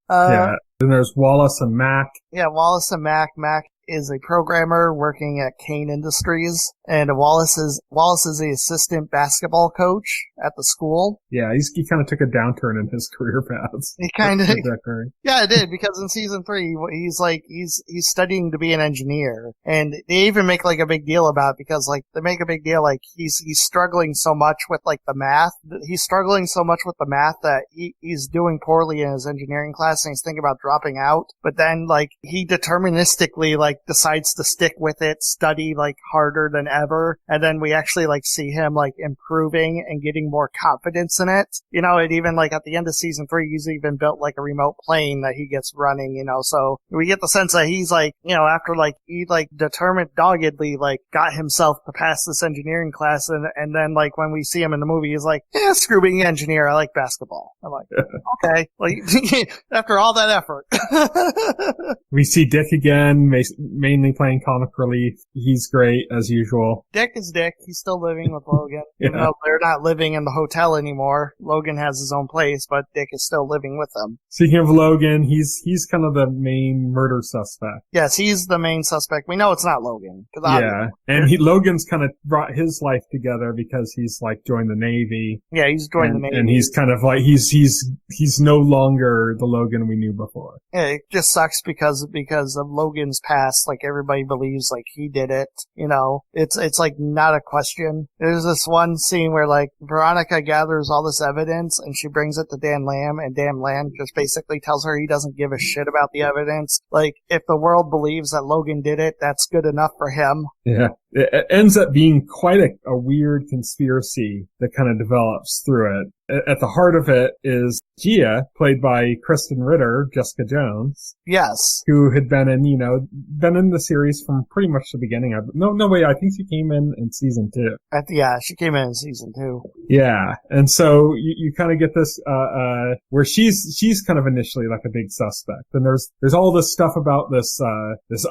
Yeah. Then there's Wallace and Mac. Yeah, Wallace and Mac. Mac is a programmer working at Kane Industries, and Wallace is the assistant basketball coach at the school. Yeah, he kind of took a downturn in his career paths. He kind of, yeah, it did, because in season 3, he's studying to be an engineer, and they even make like a big deal about it, because like they make a big deal like he's struggling so much with like the math. He's struggling so much with the math that he's doing poorly in his engineering class, and he's thinking about dropping out. But then like he deterministically like like decides to stick with it, study like harder than ever. And then we actually like see him like improving and getting more confidence in it. You know, it even like at the end of season 3, he's even built like a remote plane that he gets running, you know, so we get the sense that he's like, you know, after like he like determined doggedly like got himself to pass this engineering class, and then like when we see him in the movie, he's like, yeah, screw being an engineer, I like basketball. I'm like, okay, like after all that effort. We see Dick again, mainly playing comic relief. He's great as usual. Dick is Dick. He's still living with Logan. Even though they're not living in the hotel anymore. Logan has his own place, but Dick is still living with them. Speaking of Logan, he's kind of the main murder suspect. Yes, he's the main suspect. We know it's not Logan. Yeah, and Logan's kind of brought his life together because he's like joined the Navy. Yeah, he's joined the Navy. And he's kind of like, he's no longer the Logan we knew before. Yeah, it just sucks because of Logan's past. Like everybody believes like he did it. You know, it's like not a question. There's this one scene where like Veronica gathers all this evidence and she brings it to Dan Lamb, and Dan Lamb just basically tells her he doesn't give a shit about the evidence. Like if the world believes that Logan did it, that's good enough for him. Yeah. It ends up being quite a weird conspiracy that kind of develops through it. At the heart of it is Gia, played by Kristen Ritter, Jessica Jones. Yes. Who had been in the series from pretty much the beginning of, no wait, I think she came in season 2. Yeah, she came in season 2. Yeah. And so you kind of get this, where she's kind of initially like a big suspect. And there's all this stuff about this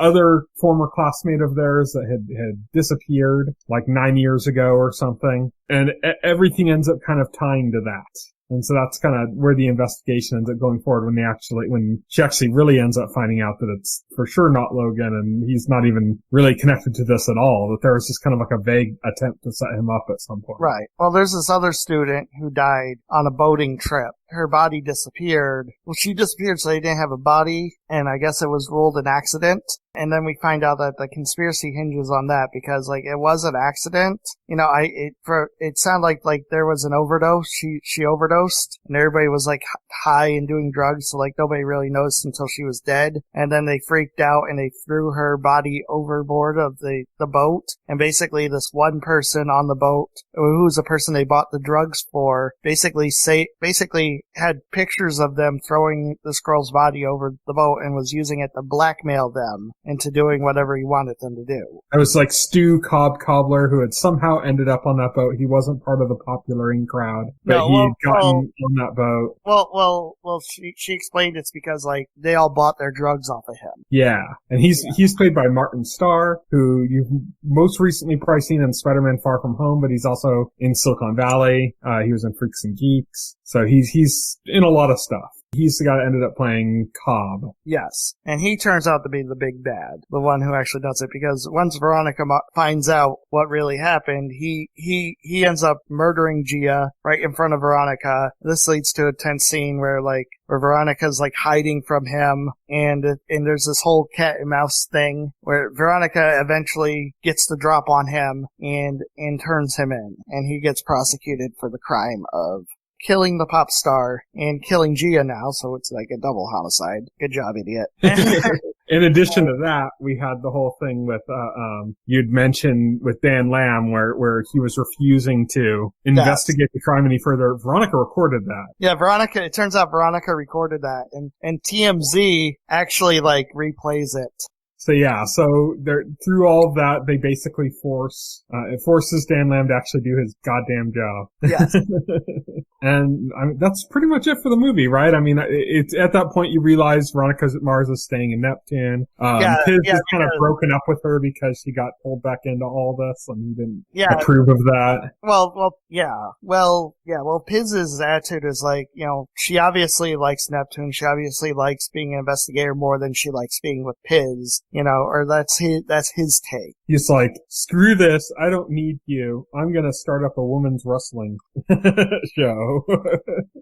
other former classmate of theirs that had disappeared like 9 years ago or something. And everything ends up kind of tying to that. And so that's kind of where the investigation ends up going forward when she actually really ends up finding out that it's for sure not Logan and he's not even really connected to this at all, that there was just kind of like a vague attempt to set him up at some point. Right. Well, there's this other student who died on a boating trip. Her body disappeared. Well, she disappeared, so they didn't have a body, and I guess it was ruled an accident. And then we find out that the conspiracy hinges on that because, like, it was an accident. You know, it sounded like there was an overdose. She overdosed, and everybody was like high and doing drugs, so like nobody really noticed until she was dead. And then they freaked out and they threw her body overboard of the boat. And basically, this one person on the boat, who was the person they bought the drugs for, basically had pictures of them throwing this girl's body over the boat and was using it to blackmail them into doing whatever he wanted them to do. It was like Stu Cobbler, who had somehow ended up on that boat. He wasn't part of the popular in crowd, but he had gotten on that boat. Well, she explained it's because like they all bought their drugs off of him. Yeah, and he's played by Martin Starr, who you've most recently probably seen in Spider-Man: Far From Home, but he's also in Silicon Valley. He was in Freaks and Geeks, so he's in a lot of stuff. He's the guy that ended up playing Cobb. Yes. And he turns out to be the big bad, the one who actually does it, because once Veronica finds out what really happened, he ends up murdering Gia right in front of Veronica. This leads to a tense scene where Veronica's like hiding from him, and there's this whole cat and mouse thing where Veronica eventually gets the drop on him and turns him in, and he gets prosecuted for the crime of killing the pop star and killing Gia now, so it's like a double homicide. Good job, idiot. In addition to that, we had the whole thing with, you'd mentioned with Dan Lamb where he was refusing to investigate the crime any further. Veronica recorded that. Yeah, it turns out Veronica recorded that, and TMZ actually like replays it. So through all of that, they basically it forces Dan Lamb to actually do his goddamn job. Yes. And that's pretty much it for the movie, right? I mean, it's at that point you realize Veronica Mars is staying in Neptune. Piz is kind of broken up with her because she got pulled back into all this and he didn't approve of that. Well, Piz's attitude is like, you know, she obviously likes Neptune. She obviously likes being an investigator more than she likes being with Piz, you know, or that's his take. He's like, screw this. I don't need you. I'm going to start up a women's wrestling show.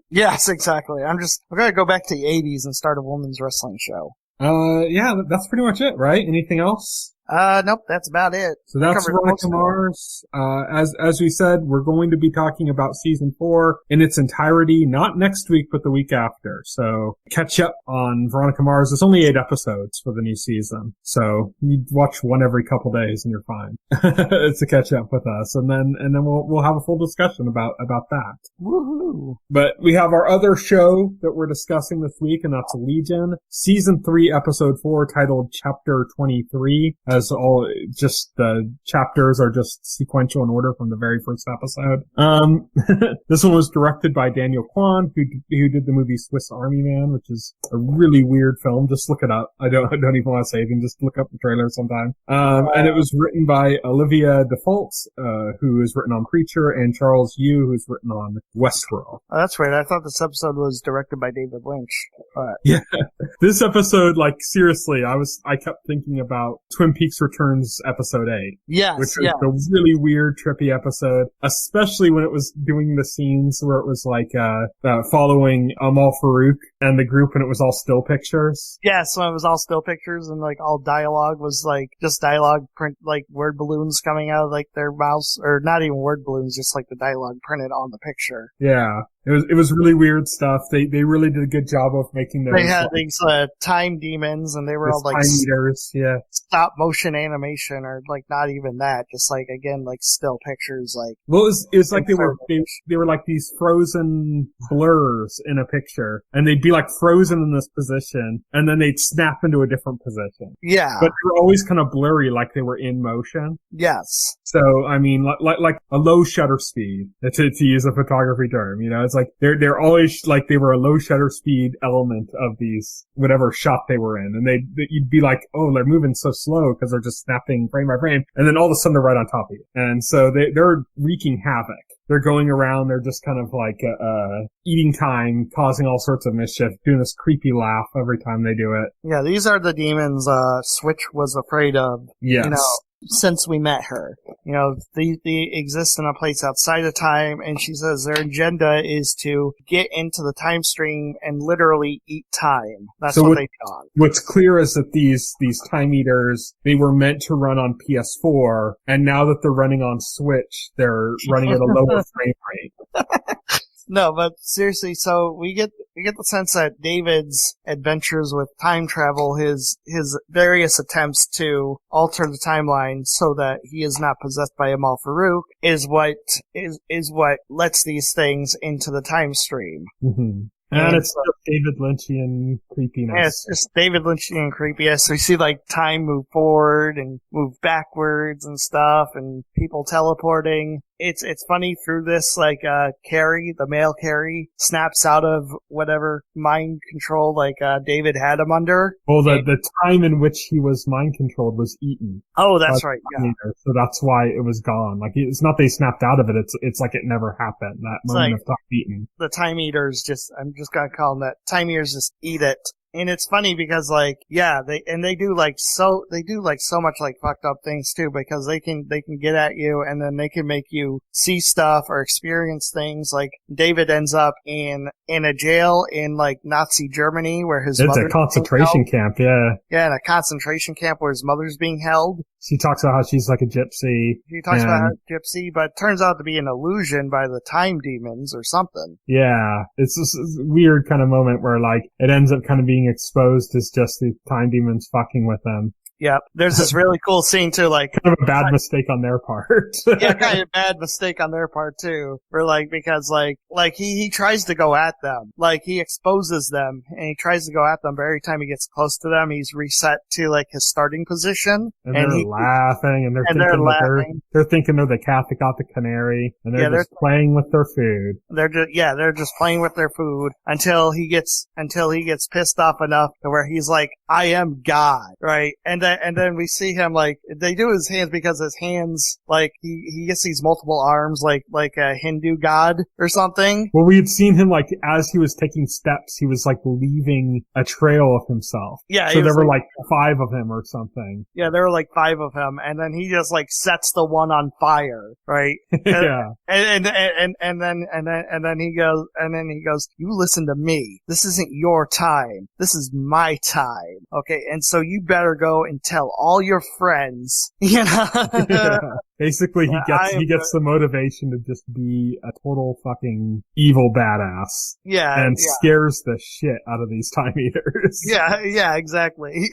Yes, exactly. I'm going to go back to the 80s and start a women's wrestling show. That's pretty much it, right? Anything else? Nope, that's about it. So that's Veronica Mars. As we said, we're going to be talking about season 4 in its entirety, not next week, but the week after. So catch up on Veronica Mars. It's only 8 episodes for the new season. So you watch one every couple days and you're fine. It's to catch up with us. And then we'll have a full discussion about that. Woohoo. But we have our other show that we're discussing this week, and that's Legion. Season 3, episode 4, titled Chapter 23. As all, just the chapters are just sequential in order from the very first episode. This one was directed by Daniel Kwan, who did the movie Swiss Army Man, which is a really weird film. Just look it up. I don't even want to say anything. Just look up the trailer sometime. And it was written by Olivia Default, who has written on Preacher, and Charles Yu, who's written on Westworld. Oh, that's right. I thought this episode was directed by David Lynch. Yeah. This episode, like, seriously, I kept thinking about Twin Peaks Returns episode 8. Yes. Which was a really weird, trippy episode, especially when it was doing the scenes where it was like, following Amal Farouk and the group, and it was all still pictures. Yeah, so it was all still pictures, and like all dialogue was like just dialogue print, like word balloons coming out of like their mouths, or not even word balloons, just like the dialogue printed on the picture. Yeah. It was really weird stuff. They really did a good job of making those. They had these time demons, and they were all like time eaters, yeah. Stop motion animation, or like not even that. Just like again, like still pictures. Like well, it was like they were like these frozen blurs in a picture, and they'd be like frozen in this position, and then they'd snap into a different position. Yeah, but they were always kind of blurry, like they were in motion. Yes. So I mean, like a low shutter speed, to use a photography term, you know. It's like they're always like they were a low shutter speed element of these whatever shot they were in, and you'd be like, oh, they're moving so slow because they're just snapping frame by frame, and then all of a sudden they're right on top of you, and so they're wreaking havoc. They're going around, they're just kind of like eating time, causing all sorts of mischief, doing this creepy laugh every time they do it. Yeah, these are the demons Switch was afraid of. Yes. You know, since we met her. You know, they exist in a place outside of time, and she says their agenda is to get into the time stream and literally eat time. That's what they do. What's clear is that these time eaters, they were meant to run on PS4, and now that they're running on Switch, they're running at a lower frame rate. No, but seriously, so we get the sense that David's adventures with time travel, his various attempts to alter the timeline so that he is not possessed by Amal Farouk is what lets these things into the time stream. Mm-hmm. And it's just David Lynchian creepiness. Yeah, it's just David Lynchian creepiness. So you see like time move forward and move backwards and stuff, and people teleporting. It's funny through this, like, Carrie, the male Carrie, snaps out of whatever mind control, like, David had him under. Well, the time in which he was mind controlled was eaten. Oh, that's right, yeah. So that's why it was gone. Like, it's not they snapped out of it, it's like it never happened. That moment of time eaten. The time eaters I'm just gonna call them that. Time eaters just eat it. And it's funny because, like, yeah, they do so much, like, fucked up things, too, because they can get at you, and then they can make you see stuff or experience things. Like, David ends up in a jail in, like, Nazi Germany, where his mother's It's a concentration camp, yeah. Yeah, in a concentration camp where his mother's being held. She talks about how she's like a gypsy. She talks about how she's a gypsy, but it turns out to be an illusion by the time demons or something. Yeah. It's this weird kind of moment where, like, it ends up kind of being exposed as just the time demons fucking with them. Yeah, there's this really cool scene too, like kind of a bad mistake on their part. Yeah, kind of a bad mistake on their part too. Where because he tries to go at them, like he exposes them and he tries to go at them, but every time he gets close to them, he's reset to like his starting position. And they're laughing, and they're thinking they're the cat that got the canary, and they're just playing with their food. They're just playing with their food until he gets pissed off enough to where he's like, I am God, right? And then we see him, like, they do his hands because his hands, like, he gets these multiple arms, like a Hindu god or something. Well, we had seen him, like, as he was taking steps, he was, like, leaving a trail of himself. Yeah. So there were, like, 5 of him or something. Yeah, there were, like, 5 of him, and then he just, like, sets the one on fire, right? Yeah. And then he goes, you listen to me. This isn't your time. This is my time. Okay, and so you better go and and tell all your friends. You know? Yeah. Basically, he gets the motivation to just be a total fucking evil badass. Yeah. And scares the shit out of these time eaters. Yeah, exactly.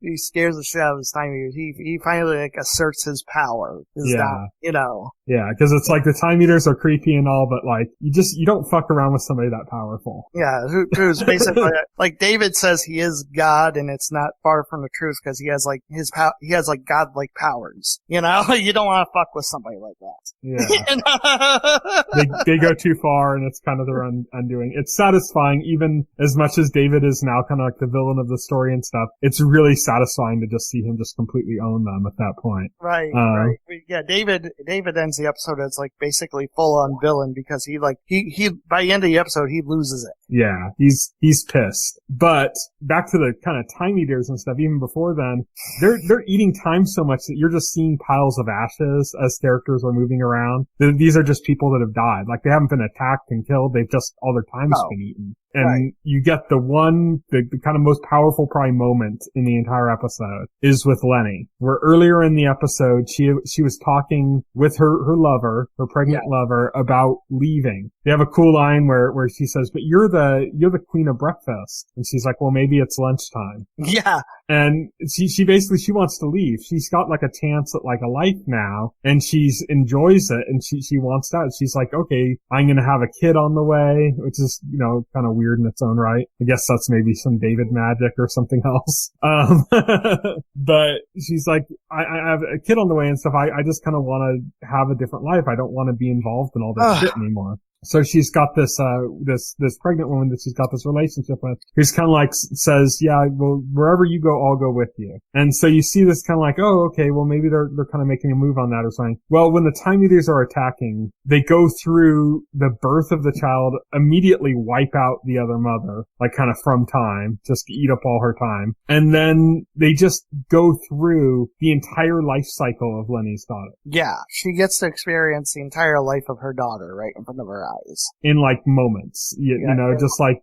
He scares the shit out of his time eaters. He finally, like, asserts his power. You know. Yeah, because it's like the time eaters are creepy and all, but like, you don't fuck around with somebody that powerful. Yeah, who's basically, like David says he is God, and it's not far from the truth because he has like he has like godlike powers. You know, you don't want to fuck with somebody like that. Yeah. they go too far, and it's kind of their undoing. It's satisfying, even as much as David is now kind of like the villain of the story and stuff. It's really satisfying to just see him just completely own them at that point. Right. Yeah, David ends the episode as like basically full on villain because he by the end of the episode he loses it. Yeah, he's pissed. But back to the kind of time eaters and stuff, even before then, they're eating time so much that you're just seeing piles of ashes as characters are moving around. These are just people that have died. Like, they haven't been attacked and killed, they've just, all their time's been eaten. And you get the kind of most powerful probably moment in the entire episode is with Lenny, where earlier in the episode, she was talking with her lover, her pregnant lover, about leaving. They have a cool line where she says, but you're the queen of breakfast. And she's like, well, maybe it's lunchtime. Yeah. And she basically, she wants to leave. She's got like a chance at like a life now, and enjoys it, and she wants that. She's like, okay, I'm gonna have a kid on the way, which is, you know, kind of weird in its own right. I guess that's maybe some David magic or something else. But she's like, I have a kid on the way and stuff. I just kind of want to have a different life. I don't want to be involved in all this shit anymore. So she's got this pregnant woman that she's got this relationship with, who's kind of like says, yeah, well, wherever you go, I'll go with you. And so you see this kind of like, oh, okay, well, maybe they're kind of making a move on that or something. Well, when the time eaters are attacking, they go through the birth of the child, immediately wipe out the other mother, like kind of from time, just eat up all her time. And then they just go through the entire life cycle of Lenny's daughter. Yeah, she gets to experience the entire life of her daughter right in front of her eyes. In like moments, you know, just like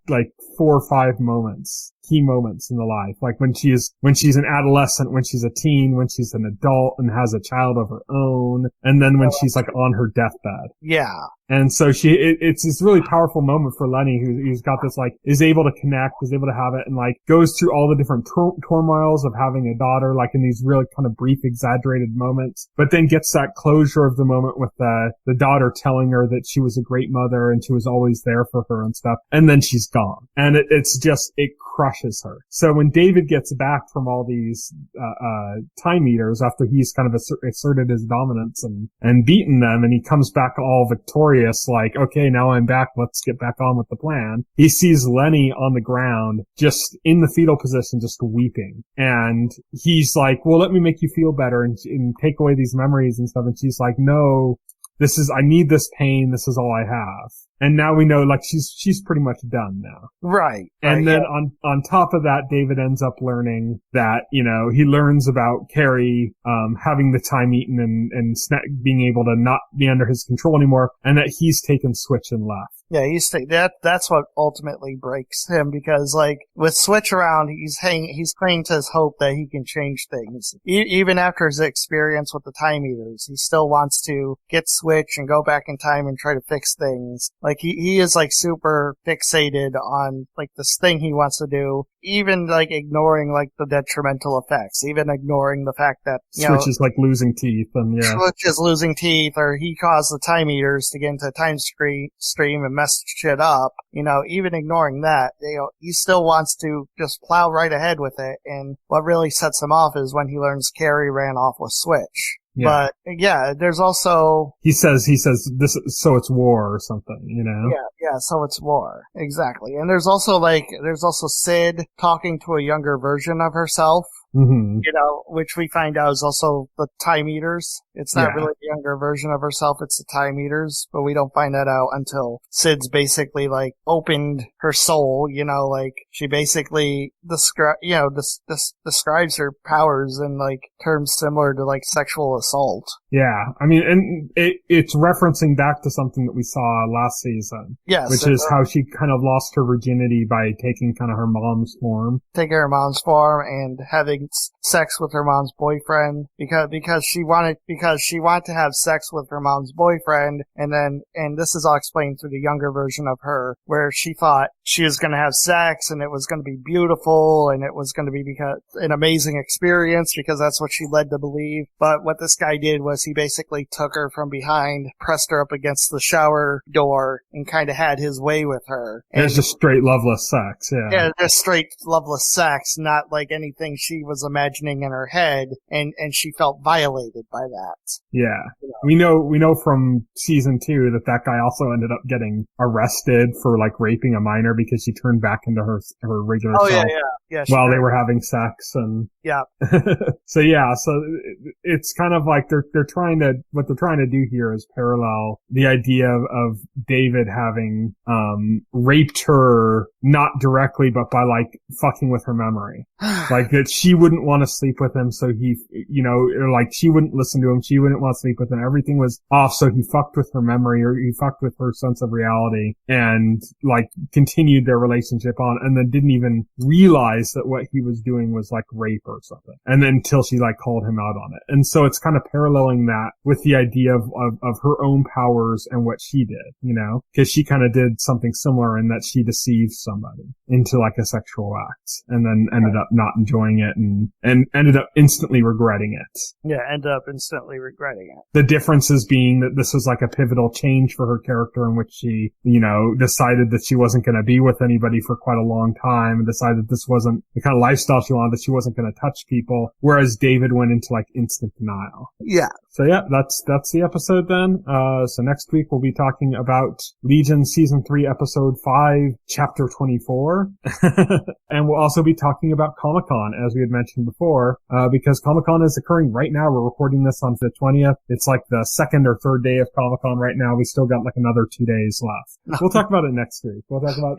4 or 5 moments. Key moments in the life, like when she's an adolescent, when she's a teen, when she's an adult and has a child of her own, and then when she's like on her deathbed. Yeah. And so it's this really powerful moment for Lenny, who's got this, like, is able to connect, is able to have it, and like goes through all the different turmoils of having a daughter, like in these really kind of brief, exaggerated moments, but then gets that closure of the moment with the daughter telling her that she was a great mother and she was always there for her and stuff, and then she's gone. And it crushes her. So when David gets back from all these time eaters after he's kind of asserted his dominance and beaten them, and he comes back all victorious, like, okay, now I'm back, let's get back on with the plan. He sees Lenny on the ground, just in the fetal position, just weeping. And he's like, well, let me make you feel better and take away these memories and stuff. And she's like, no, I need this pain, this is all I have. And now we know, like, she's pretty much done now. Right. And then on top of that, David ends up learning that, you know, he learns about Carrie, having the time eaten and being able to not be under his control anymore, and that he's taken Switch and left. Yeah, that's what ultimately breaks him, because like with Switch around, he's clinging to his hope that he can change things. Even after his experience with the Time Eaters, he still wants to get Switch and go back in time and try to fix things. Like he is like super fixated on like this thing he wants to do, even like ignoring like the detrimental effects, even ignoring the fact that Switch is like losing teeth, and Switch is losing teeth, or he caused the Time Eaters to get into a time stream and mess shit up. You know, even ignoring that, he still wants to just plow right ahead with it. And what really sets him off is when he learns Carrie ran off with Switch. Yeah. But yeah, there's also he says this, so it's war or something, you know? Yeah, so it's war. Exactly. And there's also Sid talking to a younger version of herself. Mm-hmm. You know, which we find out is also the Time Eaters. It's not really the younger version of herself, it's the Time Eaters, but we don't find that out until Sid's basically like opened her soul, you know, like she basically describes her powers in like terms similar to like sexual assault. Yeah, I mean, and it's referencing back to something that we saw last season. Yes. Which is how she kind of lost her virginity by taking kind of her mom's form. Taking her mom's form and having having sex with her mom's boyfriend because she wanted to have sex with her mom's boyfriend, and this is all explained through the younger version of her, where she thought she was going to have sex and it was going to be beautiful and it was going to be an amazing experience because that's what she led to believe. But what this guy did was he basically took her from behind, pressed her up against the shower door, and kind of had his way with her. And it's just straight loveless sex, yeah. Yeah, just straight loveless sex, not like anything she was imagining in her head, and she felt violated by that. Yeah. You know? We know from season 2 that guy also ended up getting arrested for like raping a minor because she turned back into her regular self. Yeah, while they were having sex, and yeah. So it's kind of like what they're trying to do here is parallel the idea of David having raped her, not directly but by like fucking with her memory. Like that she wouldn't want to sleep with him, so he, or like she wouldn't listen to him, she wouldn't want to sleep with him, everything was off, so he fucked with her memory, or he fucked with her sense of reality, and like continued their relationship on, and then didn't even realize that what he was doing was like rape or something. And then until she like called him out on it. And so it's kind of paralleling that with the idea of her own powers and what she did, because she kind of did something similar in that she deceived somebody into like a sexual act and then ended up not enjoying it and ended up instantly regretting it. Yeah, ended up instantly regretting it. The differences being that this was like a pivotal change for her character in which she, decided that she wasn't going to be with anybody for quite a long time and decided this wasn't the kind of lifestyle she wanted, that she wasn't going to touch people, whereas David went into like instant denial. Yeah. So yeah, that's the episode then. So next week we'll be talking about Legion Season 3, Episode 5, Chapter 24. And we'll also be talking about Comic-Con, as we had mentioned before, because Comic-Con is occurring right now. We're recording this on the 20th. It's like the second or third day of Comic-Con right now. We still got like another 2 days left. We'll talk about it next week. We'll talk about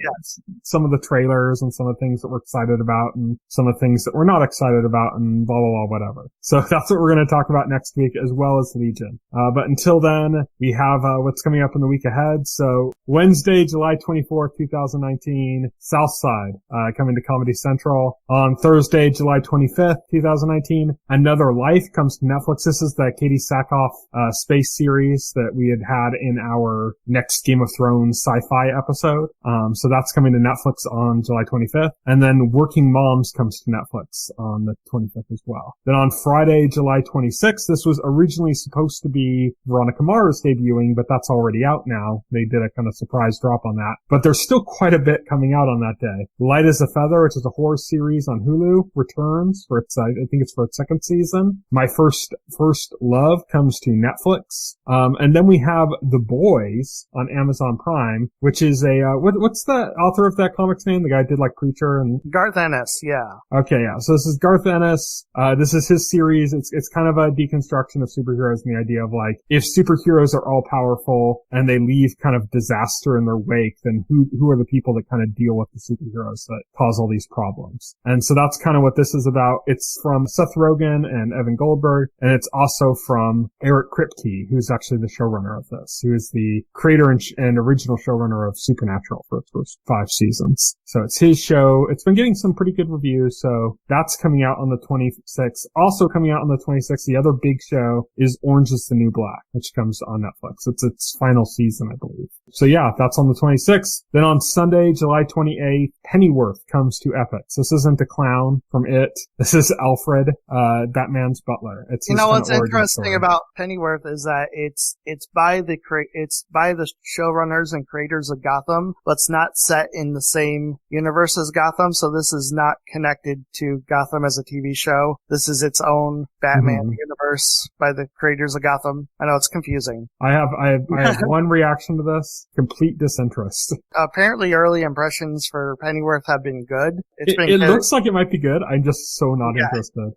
some of the trailers and some of the things that we're excited about and some of the things that we're not excited about and blah, blah, blah, whatever. So that's what we're going to talk about next week, as well as Legion. But until then, we have what's coming up in the week ahead. So Wednesday, July 24th, 2019, Southside, coming to Comedy Central. On Thursday, July 25th, 2019, Another Life comes to Netflix. This is the Katie Sackhoff space series that we had in our next Game of Thrones sci-fi episode. So that's coming to Netflix on July 25th. And then Working Moms comes to Netflix on the 25th as well. Then on Friday, July 26th, this was originally supposed to be Veronica Mars debuting, but that's already out now. They did a kind of surprise drop on that. But there's still quite a bit coming out on that day. Light as a Feather, which is a horror series on Hulu, returns for its, I think it's for its second season. My First Love comes to Netflix. And then we have The Boys on Amazon Prime, which is what's the author of that comic's name? The guy who did like Preacher and... Garth Ennis, yeah. Okay, yeah. So this is Garth Ennis. This is his series. It's kind of a deconstruction of superheroes and the idea of like, if superheroes are all powerful and they leave kind of disaster in their wake, then who are the people that kind of deal with the superheroes that cause all these problems? And so that's kind of what this is about. It's from Seth Rogen and Evan Goldberg, and it's also from Eric Kripke, who's actually the showrunner of this, who is the creator and original showrunner of Supernatural for its first 5 seasons. So it's his show. It's been getting some pretty good reviews, so that's coming out on the 26th. Also coming out on the 26th, the other big show is Orange is the New Black, which comes on Netflix. It's its final season, I believe. So yeah, that's on the 26th. Then on Sunday, July 28th, Pennyworth comes to Epix. This isn't the clown from It. This is Alfred, Batman's butler. It's what's interesting about Pennyworth is that it's by the showrunners and creators of Gotham, but it's not set in the same universe as Gotham. So this is not connected to Gotham as a TV show. This is its own Batman universe by the creators of Gotham. I know it's confusing. I have one reaction to this: complete disinterest. Apparently, early impressions for Pennyworth have been good. It looks like it might be good. I'm just so not interested.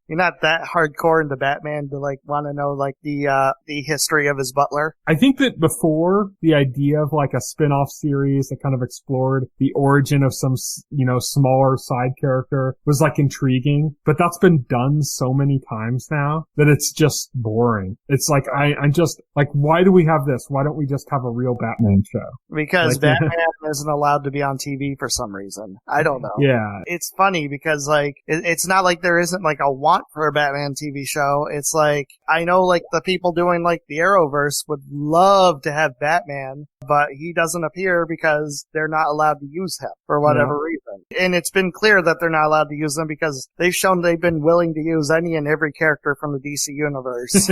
You're not that hardcore into Batman to like want to know like the history of his butler. I think that before, the idea of like a spin-off series that kind of explored the origin of some, smaller side character was like intriguing, but that's been done so many times now that it's just boring. It's like, I'm just like, why do we have this? Why don't we just have a real Batman show? Because like, Batman isn't allowed to be on TV for some reason. I don't know. Yeah. It's funny because like, it's not like there isn't like a want for a Batman TV show. It's like, I know like the people doing like the Arrowverse would love to have Batman, but he doesn't appear because they're not allowed to use him for whatever reason. And it's been clear that they're not allowed to use them because they've shown they've been willing to use any and every character from the DC universe.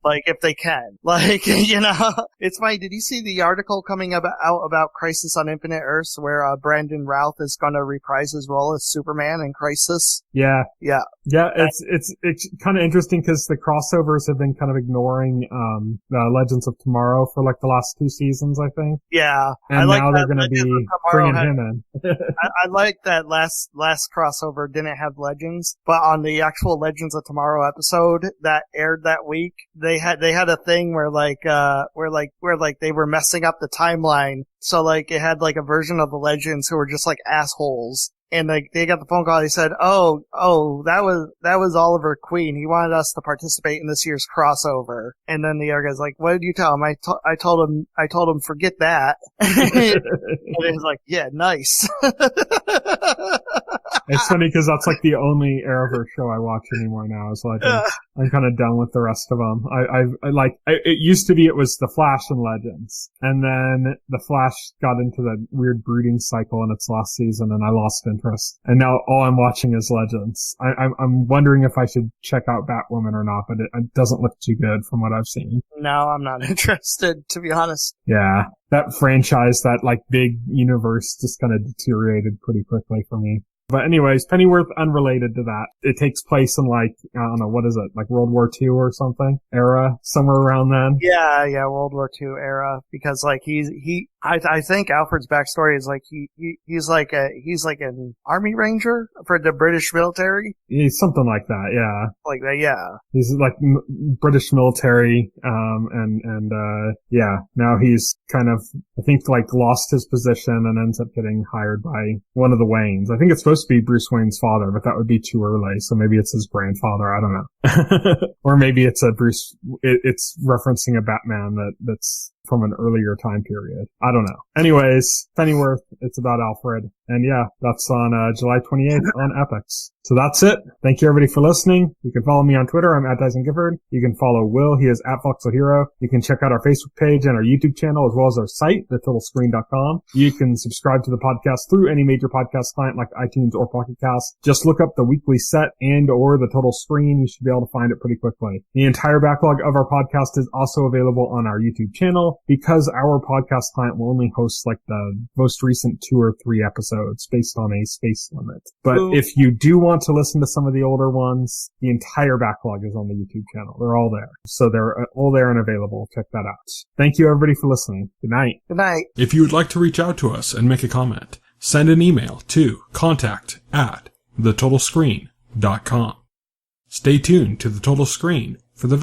Like, if they can. Like, it's funny. Did you see the article coming out about Crisis on Infinite Earths where Brandon Routh is going to reprise his role as Superman in Crisis? Yeah. Yeah. Yeah, it's kind of interesting because the crossovers have been kind of ignoring the Legends of Tomorrow for like the last 2 seasons, I think. Yeah. And now they're going to be bringing him in. I like that last crossover didn't have Legends, but on the actual Legends of Tomorrow episode that aired that week, they had a thing where they were messing up the timeline. So like it had like a version of the Legends who were just like assholes. And like they got the phone call. They said, "Oh, that was Oliver Queen. He wanted us to participate in this year's crossover." And then the other guy's like, "What did you tell him?" I told him forget that. And he was like, "Yeah, nice." It's funny because that's like the only Arrowverse show I watch anymore now. Is like I'm kind of done with the rest of them. It used to be it was the Flash and Legends, and then the Flash got into the weird brooding cycle in its last season, and I lost interest. And now all I'm watching is Legends. I'm wondering if I should check out Batwoman or not, but it doesn't look too good from what I've seen. No, I'm not interested, to be honest. Yeah, that franchise, that like big universe, just kind of deteriorated pretty quickly for me. But anyways, Pennyworth, unrelated to that. It takes place in like, I don't know, what is it? Like World War II or something? Era? Somewhere around then? Yeah, World War II era. Because like I think Alfred's backstory is like he's like an army ranger for the British military. He's something like that, yeah. Like that, yeah. He's like British military, yeah. Now he's kind of, I think, like lost his position and ends up getting hired by one of the Waynes. I think it's supposed to be Bruce Wayne's father, but that would be too early. So maybe it's his grandfather. I don't know. Or maybe it's it's referencing a Batman that's from an earlier time period. I don't know. Anyways, Pennyworth, it's about Alfred. And yeah, that's on July 28th on Epix. So that's it. Thank you everybody for listening. You can follow me on Twitter. I'm at Tyson Gifford. You can follow Will. He is at Voxel Hero. You can check out our Facebook page and our YouTube channel as well as our site, thetotalscreen.com. You can subscribe to the podcast through any major podcast client like iTunes or Pocket Cast. Just look up the weekly set and or the total screen. You should be able to find it pretty quickly. The entire backlog of our podcast is also available on our YouTube channel because our podcast client will only host like the most recent 2 or 3 episodes based on a space limit. But if you do want to listen to some of the older ones, the entire backlog is on the YouTube channel. They're all there. So they're all there and available. Check that out. Thank you everybody for listening. Good night. Good night. If you would like to reach out to us and make a comment, send an email to contact@thetotalscreen.com. Stay tuned to The Total Screen for the very